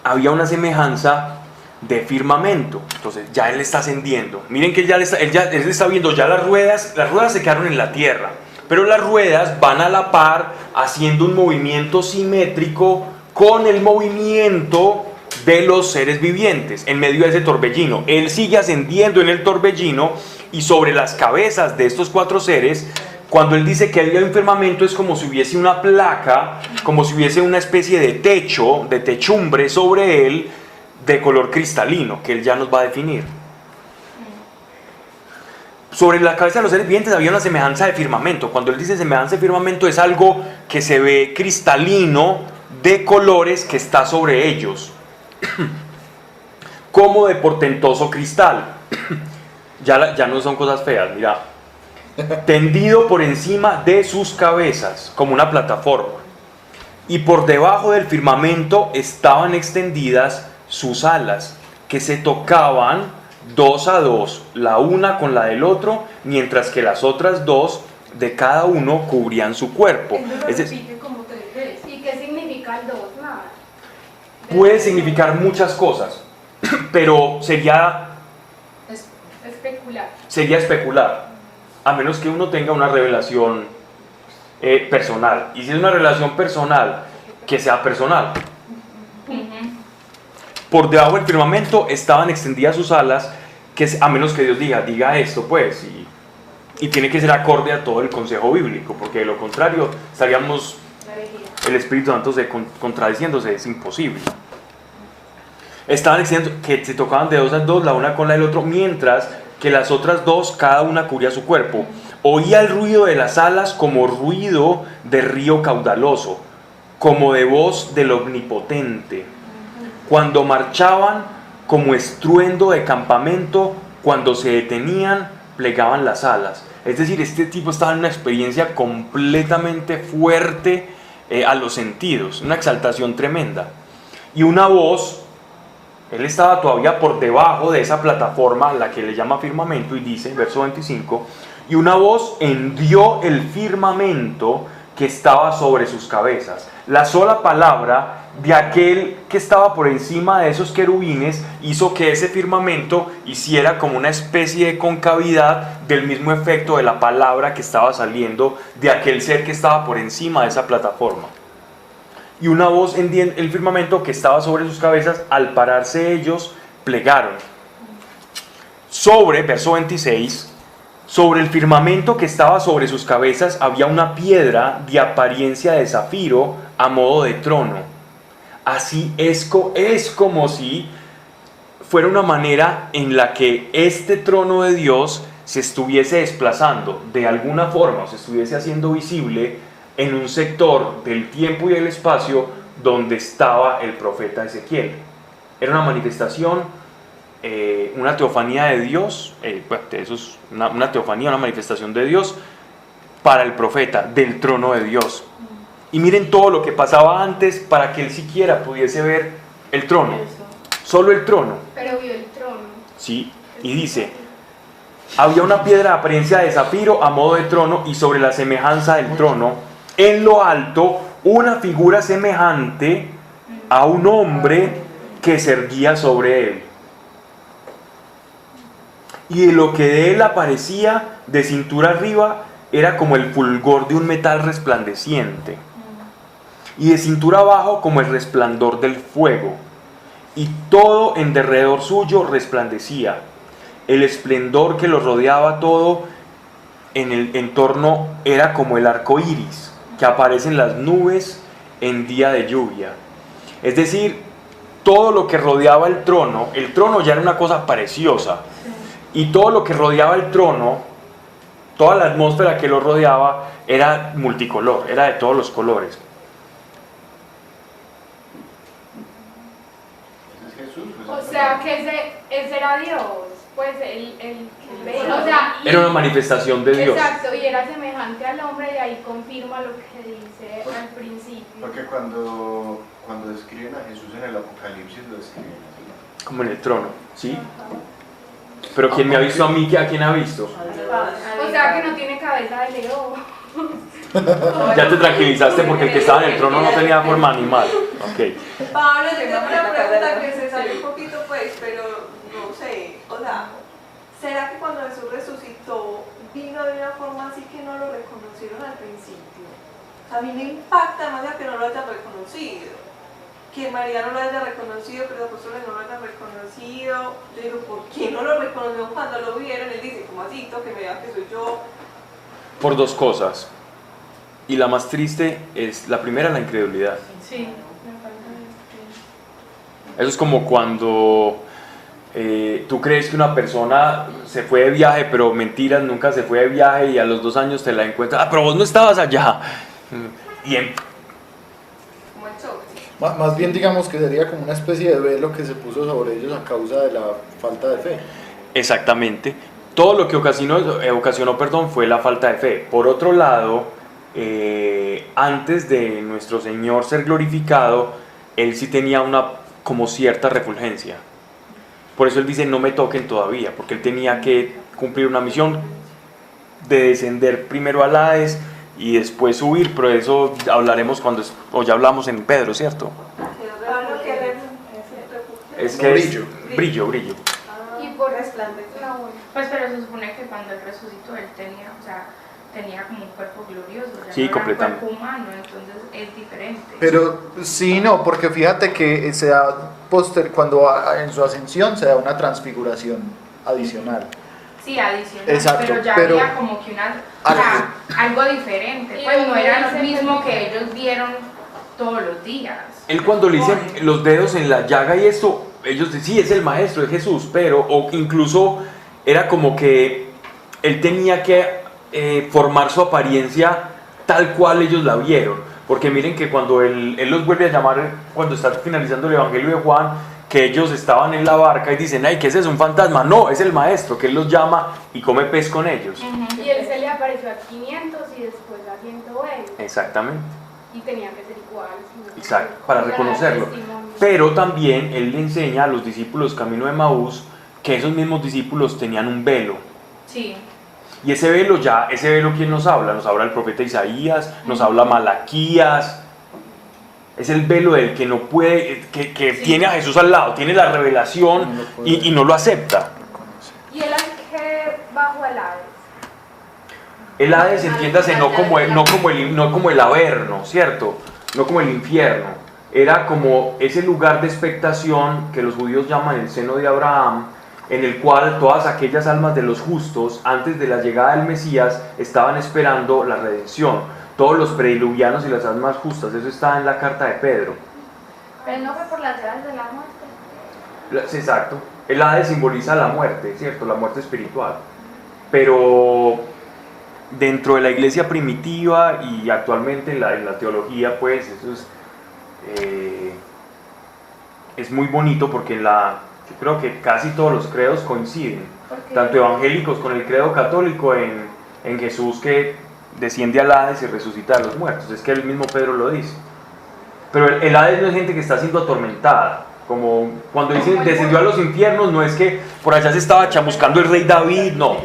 había una semejanza de firmamento. Entonces ya él está ascendiendo. Miren que él está viendo ya las ruedas se quedaron en la tierra, pero las ruedas van a la par, haciendo un movimiento simétrico con el movimiento de los seres vivientes en medio de ese torbellino. Él sigue ascendiendo en el torbellino, y sobre las cabezas de estos 4 seres, cuando él dice que había un firmamento, es como si hubiese una placa, como si hubiese una especie de techo, de techumbre sobre él, de color cristalino, que él ya nos va a definir. Sobre la cabeza de los seres vivientes había una semejanza de firmamento. Cuando él dice semejanza de firmamento, es algo que se ve cristalino, de colores, que está sobre ellos, como de portentoso cristal. Ya no son cosas feas, mira. Tendido por encima de sus cabezas, como una plataforma. Y por debajo del firmamento estaban extendidas sus alas, que se tocaban 2 a 2, la una con la del otro, mientras que las otras 2 de cada uno cubrían su cuerpo. ¿Y qué significa el 2? Nada. Puede significar muchas cosas, pero sería especular, a menos que uno tenga una revelación personal. Y si es una revelación personal, que sea personal. Por debajo del firmamento estaban extendidas sus alas, que a menos que Dios diga esto, pues, y tiene que ser acorde a todo el consejo bíblico, porque de lo contrario estaríamos, el Espíritu Santo contradiciéndose, es imposible. Estaban extendidas, que se tocaban de 2 a 2, la una con la del otro, mientras que las otras 2, cada una cubría su cuerpo. Oía el ruido de las alas como ruido de río caudaloso, como de voz del Omnipotente. Cuando marchaban, como estruendo de campamento; cuando se detenían, plegaban las alas. Es decir, este tipo estaba en una experiencia completamente fuerte a los sentidos, una exaltación tremenda. Y una voz, él estaba todavía por debajo de esa plataforma a la que le llama firmamento, y dice, verso 25, y una voz hendió el firmamento que estaba sobre sus cabezas. La sola palabra de aquel que estaba por encima de esos querubines hizo que ese firmamento hiciera como una especie de concavidad del mismo efecto de la palabra que estaba saliendo de aquel ser que estaba por encima de esa plataforma. Y una voz hendió el firmamento que estaba sobre sus cabezas; al pararse ellos, plegaron. Verso 26, sobre el firmamento que estaba sobre sus cabezas había una piedra de apariencia de zafiro a modo de trono. Así es como si fuera una manera en la que este trono de Dios se estuviese desplazando de alguna forma, o se estuviese haciendo visible en un sector del tiempo y del espacio donde estaba el profeta Ezequiel. Era una manifestación, una teofanía de Dios, eso es una teofanía, una manifestación de Dios para el profeta, del trono de Dios. Y miren todo lo que pasaba antes para que él siquiera pudiese ver el trono, solo el trono. Pero vio el trono. Sí, y dice, había una piedra de apariencia de zafiro a modo de trono, y sobre la semejanza del trono, en lo alto, una figura semejante a un hombre que se erguía sobre él. Y lo que de él aparecía de cintura arriba era como el fulgor de un metal resplandeciente, y de cintura abajo como el resplandor del fuego, y todo en derredor suyo resplandecía. El esplendor que lo rodeaba todo en el entorno era como el arco iris que aparece en las nubes en día de lluvia. Es decir, todo lo que rodeaba el trono ya era una cosa preciosa, y todo lo que rodeaba el trono, toda la atmósfera que lo rodeaba era multicolor, era de todos los colores. O sea que ese era Dios, pues o sea, Era una manifestación de Dios. Exacto, y era semejante al hombre, y ahí confirma lo que dice al principio. Porque cuando describen a Jesús en el Apocalipsis lo describen así. Como en el trono, ¿sí? Pero ¿quién me ha visto a mí? ¿A quién ha visto? O sea que no tiene cabeza de león. Ya te tranquilizaste porque el que estaba en el trono no tenía forma animal. Okay. Pablo, yo tengo una pregunta que se sale un poquito, pues, pero no sé, o sea, ¿será que cuando Jesús resucitó vino de una forma así que no lo reconocieron al principio? O sea, a mí me impacta más de que no lo hayan reconocido, que María no lo haya reconocido, que los apóstoles no lo hayan reconocido. Yo digo, ¿por qué no lo reconocieron cuando lo vieron? Él dice, ¿cómo así? Que me vean que soy yo. Por dos cosas. Y la más triste es, la primera, la incredulidad. Sí. Eso es como cuando tú crees que una persona se fue de viaje, pero mentiras, nunca se fue de viaje, y a los 2 años te la encuentras. Ah, pero vos no estabas allá. Y Como el choque. Más bien digamos que sería como una especie de velo que se puso sobre ellos a causa de la falta de fe. Exactamente. Todo lo que ocasionó fue la falta de fe. Por otro lado, antes de nuestro Señor ser glorificado, Él sí tenía como cierta refulgencia. Por eso Él dice, no me toquen todavía, porque Él tenía que cumplir una misión de descender primero al Hades y después subir, pero de eso hablaremos ya hablamos en Pedro, ¿cierto? Es que Brillo. Brillo. Y por resplandece. Pues pero se supone que cuando él resucitó él tenía como un cuerpo glorioso, ya Sí, no era un completamente. cuerpo humano, entonces es diferente. Pero sí, no, porque fíjate que se da cuando en su ascensión se da una transfiguración adicional. Sí, adicional, Exacto, pero ya pero había como que algo diferente, pues no era lo mismo que ellos vieron todos los días. Él cuando le dicen los dedos en la llaga y esto, ellos dicen, sí, es el maestro, es Jesús, o incluso era como que él tenía que formar su apariencia tal cual ellos la vieron, porque miren que cuando él los vuelve a llamar, cuando está finalizando el Evangelio de Juan, que ellos estaban en la barca y dicen, ay, ¿qué es eso? ¿Un fantasma? No, es el maestro, que él los llama y come pez con ellos. Y él se le apareció a 500 y después a 120. Exactamente. Y tenía que ser igual. Exacto, para reconocerlo. Pero también él le enseña a los discípulos camino de Maús que esos mismos discípulos tenían un velo. Sí. Y ese velo, ¿quién nos habla? Nos habla el profeta Isaías, nos habla Malaquías. Es el velo del que no puede, que sí, tiene a Jesús al lado, tiene la revelación y no lo acepta. ¿Y él que bajo el Hades? El Hades, entiéndase, no como el Averno, ¿cierto? No como el infierno. Era como ese lugar de expectación que los judíos llaman el seno de Abraham, en el cual todas aquellas almas de los justos, antes de la llegada del Mesías, estaban esperando la redención. Todos los prediluvianos y las almas justas, eso está en la carta de Pedro. Pero no fue por las llaves de la muerte. Exacto. El Hades simboliza la muerte, ¿cierto? La muerte espiritual. Pero dentro de la iglesia primitiva y actualmente en la teología, pues eso es muy bonito porque yo creo que casi todos los credos coinciden, tanto evangélicos con el credo católico en Jesús que desciende al Hades y resucita a los muertos. Es que el mismo Pedro lo dice. Pero el Hades no es gente que está siendo atormentada, como cuando dicen descendió a los infiernos, no es que por allá se estaba chamuscando el rey David, no.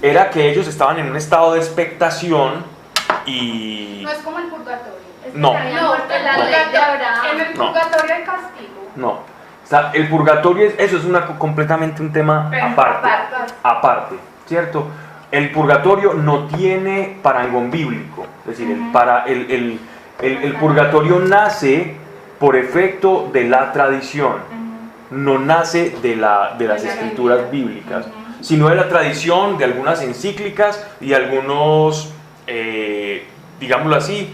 Era que ellos estaban en un estado de expectación y... No es como el purgatorio. No. La ley de Abraham. En el purgatorio hay castigo. No. O sea, el purgatorio, eso es completamente un tema aparte, ¿cierto? El purgatorio no tiene parangón bíblico, es decir, el purgatorio nace por efecto de la tradición, no nace de las escrituras bíblicas, sino de la tradición de algunas encíclicas y algunos, digámoslo así,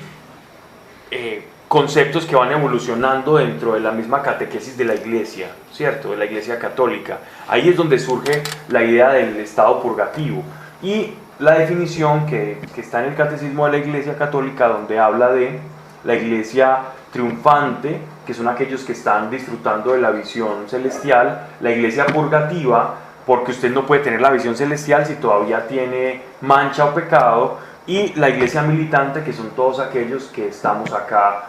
conceptos que van evolucionando dentro de la misma catequesis de la iglesia, ¿cierto? De la iglesia católica. Ahí es donde surge la idea del estado purgativo. Y la definición que está en el catecismo de la iglesia católica, donde habla de la iglesia triunfante, que son aquellos que están disfrutando de la visión celestial, la iglesia purgativa, porque usted no puede tener la visión celestial si todavía tiene mancha o pecado, y la iglesia militante, que son todos aquellos que estamos acá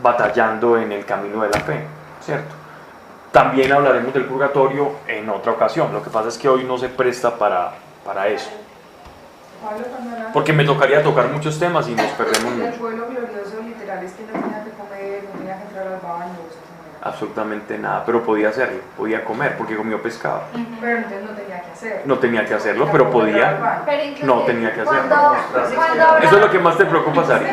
batallando en el camino de la fe, ¿cierto? También hablaremos del purgatorio en otra ocasión, lo que pasa es que hoy no se presta para eso, porque me tocaría tocar muchos temas y nos perdemos El mucho. pueblo glorioso literal es que no tenía que comer, no tenía que entrar al baño, Absolutamente nada, pero podía hacerlo, podía comer porque comió pescado. pero entonces no tenía que hacerlo. No tenía que hacerlo, pero podía. Pero inclusive, No tenía que hacerlo. cuando Eso es lo que más te preocupa, Sari.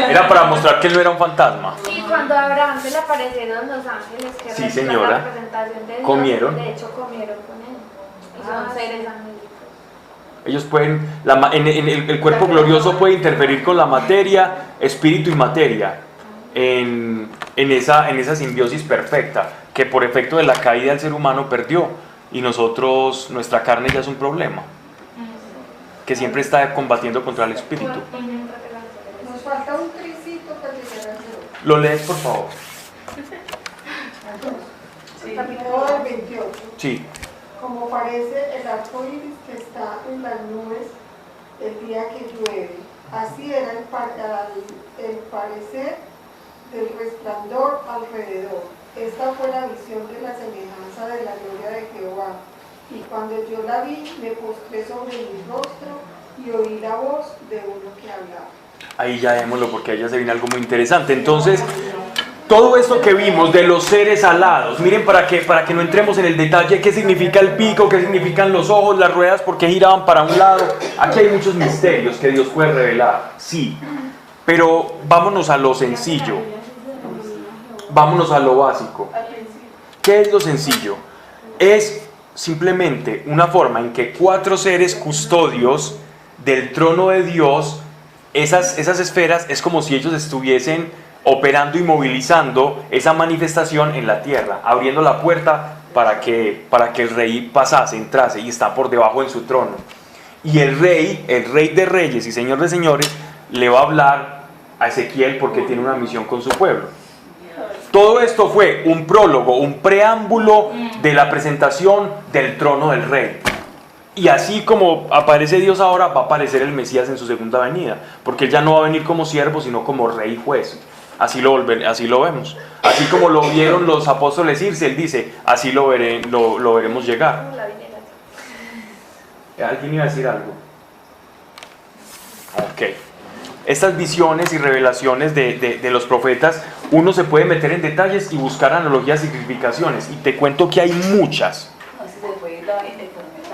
Era para mostrar que él no era un fantasma. Y cuando a Abraham se le aparecieron los ángeles que Sí, representan señora. la representación de Dios, Comieron. de hecho comieron con él. Y son seres angélicos. Ellos pueden, el cuerpo glorioso puede interferir con la materia, espíritu y materia, en esa simbiosis perfecta, que por efecto de la caída del ser humano perdió, y nosotros, nuestra carne ya es un problema, que siempre está combatiendo contra el espíritu. Nos falta un tricito para llegar al cielo. ¿Lo lees, por favor? Capítulo del 28. Sí. Como parece el arco iris que está en las nubes el día que llueve, así era el parecer del resplandor alrededor. Esta fue la visión de la semejanza de la gloria de Jehová. Y cuando yo la vi, me postré sobre mi rostro y oí la voz de uno que hablaba. Ahí ya démoslo porque ahí ya se viene algo muy interesante. Entonces, todo esto que vimos de los seres alados, miren para que no entremos en el detalle, qué significa el pico, qué significan los ojos, las ruedas, por qué giraban para un lado. Aquí hay muchos misterios que Dios puede revelar, sí, pero vámonos a lo sencillo, vámonos a lo básico. ¿Qué es lo sencillo? Es simplemente una forma en que 4 seres custodios del trono de Dios, esas esferas, es como si ellos estuviesen operando y movilizando esa manifestación en la tierra, abriendo la puerta para que el rey pasase, entrase, y está por debajo en su trono. Y el rey de reyes y señor de señores, le va a hablar a Ezequiel porque tiene una misión con su pueblo. Todo esto fue un prólogo, un preámbulo de la presentación del trono del rey. Y así como aparece Dios ahora, va a aparecer el Mesías en su segunda venida, porque él ya no va a venir como siervo, sino como rey y juez. Así lo vemos. Así como lo vieron los apóstoles irse, él dice, así lo veremos llegar. ¿Alguien iba a decir algo? Ok. Estas visiones y revelaciones de los profetas, uno se puede meter en detalles y buscar analogías y significaciones. Y te cuento que hay muchas. Se puede ir la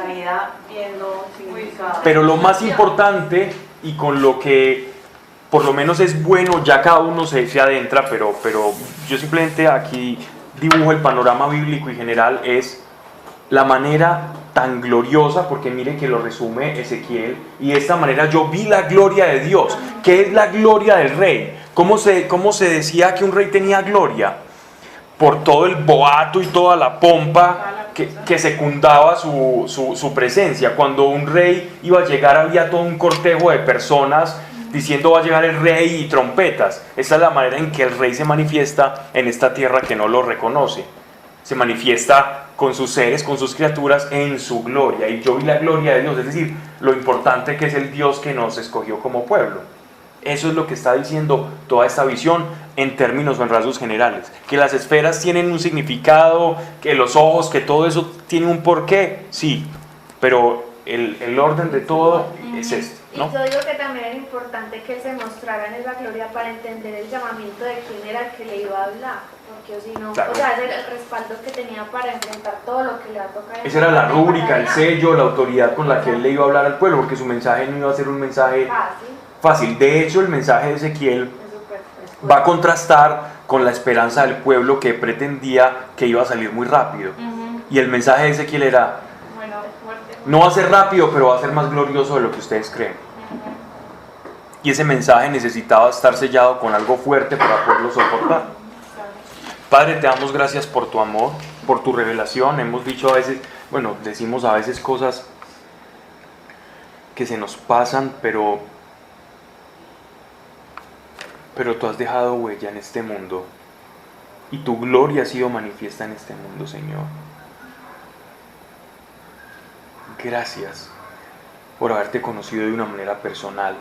vida viendo significado. Pero lo más importante, y con lo que por lo menos es bueno, ya cada uno se adentra, pero yo simplemente aquí dibujo el panorama bíblico y general, es la manera tan gloriosa, porque mire que lo resume Ezequiel, y de esta manera yo vi la gloria de Dios. ¿Qué es la gloria del rey? ¿Cómo se decía que un rey tenía gloria? Por todo el boato y toda la pompa que secundaba su presencia. Cuando un rey iba a llegar, había todo un cortejo de personas diciendo va a llegar el rey y trompetas. Esa es la manera en que el rey se manifiesta en esta tierra que no lo reconoce. Se manifiesta con sus seres, con sus criaturas en su gloria. Y yo vi la gloria de Dios, es decir, lo importante que es el Dios que nos escogió como pueblo. Eso es lo que está diciendo toda esta visión en términos o en rasgos generales. Que las esferas tienen un significado, que los ojos, que todo eso tiene un porqué, sí. Pero el orden de todo es este, Y ¿no? yo digo que también era importante que él se mostrara en esa gloria para entender el llamamiento de quién era el que le iba a hablar, porque si no, Claro. o sea, el respaldo que tenía para enfrentar todo lo que le va a tocar. Esa era la rúbrica, el sello, la autoridad con la que él le iba a hablar al pueblo, porque su mensaje no iba a ser un mensaje fácil. De hecho, el mensaje de Ezequiel va a contrastar con la esperanza del pueblo que pretendía que iba a salir muy rápido. Y el mensaje de Ezequiel era, Bueno, fuerte. no va a ser rápido, pero va a ser más glorioso de lo que ustedes creen. Y ese mensaje necesitaba estar sellado con algo fuerte para poderlo soportar. Padre, te damos gracias por tu amor, por tu revelación. Hemos dicho a veces, bueno, decimos a veces cosas que se nos pasan, pero tú has dejado huella en este mundo y tu gloria ha sido manifiesta en este mundo, Señor. Gracias por haberte conocido de una manera personal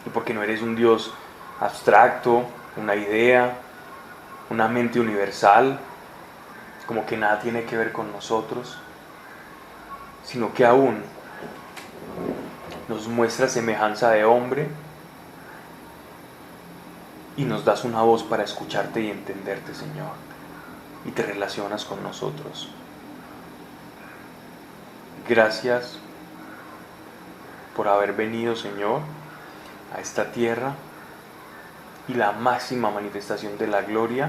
y porque no eres un Dios abstracto, una idea, una mente universal, como que nada tiene que ver con nosotros, sino que aún nos muestra semejanza de hombre y nos das una voz para escucharte y entenderte, Señor, y te relacionas con nosotros. Gracias por haber venido, Señor, a esta tierra y la máxima manifestación de la gloria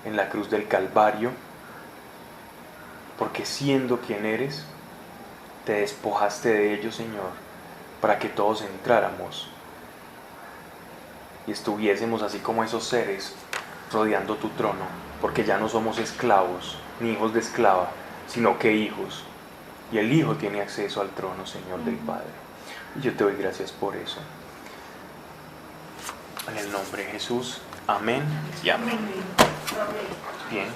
en la cruz del Calvario, porque siendo quien eres, te despojaste de ello, Señor, para que todos entráramos y estuviésemos así como esos seres rodeando tu trono, porque ya no somos esclavos ni hijos de esclava, sino que hijos. Y el Hijo tiene acceso al trono, Señor, del Padre. Y yo te doy gracias por eso. En el nombre de Jesús. Amén y amén. Bien.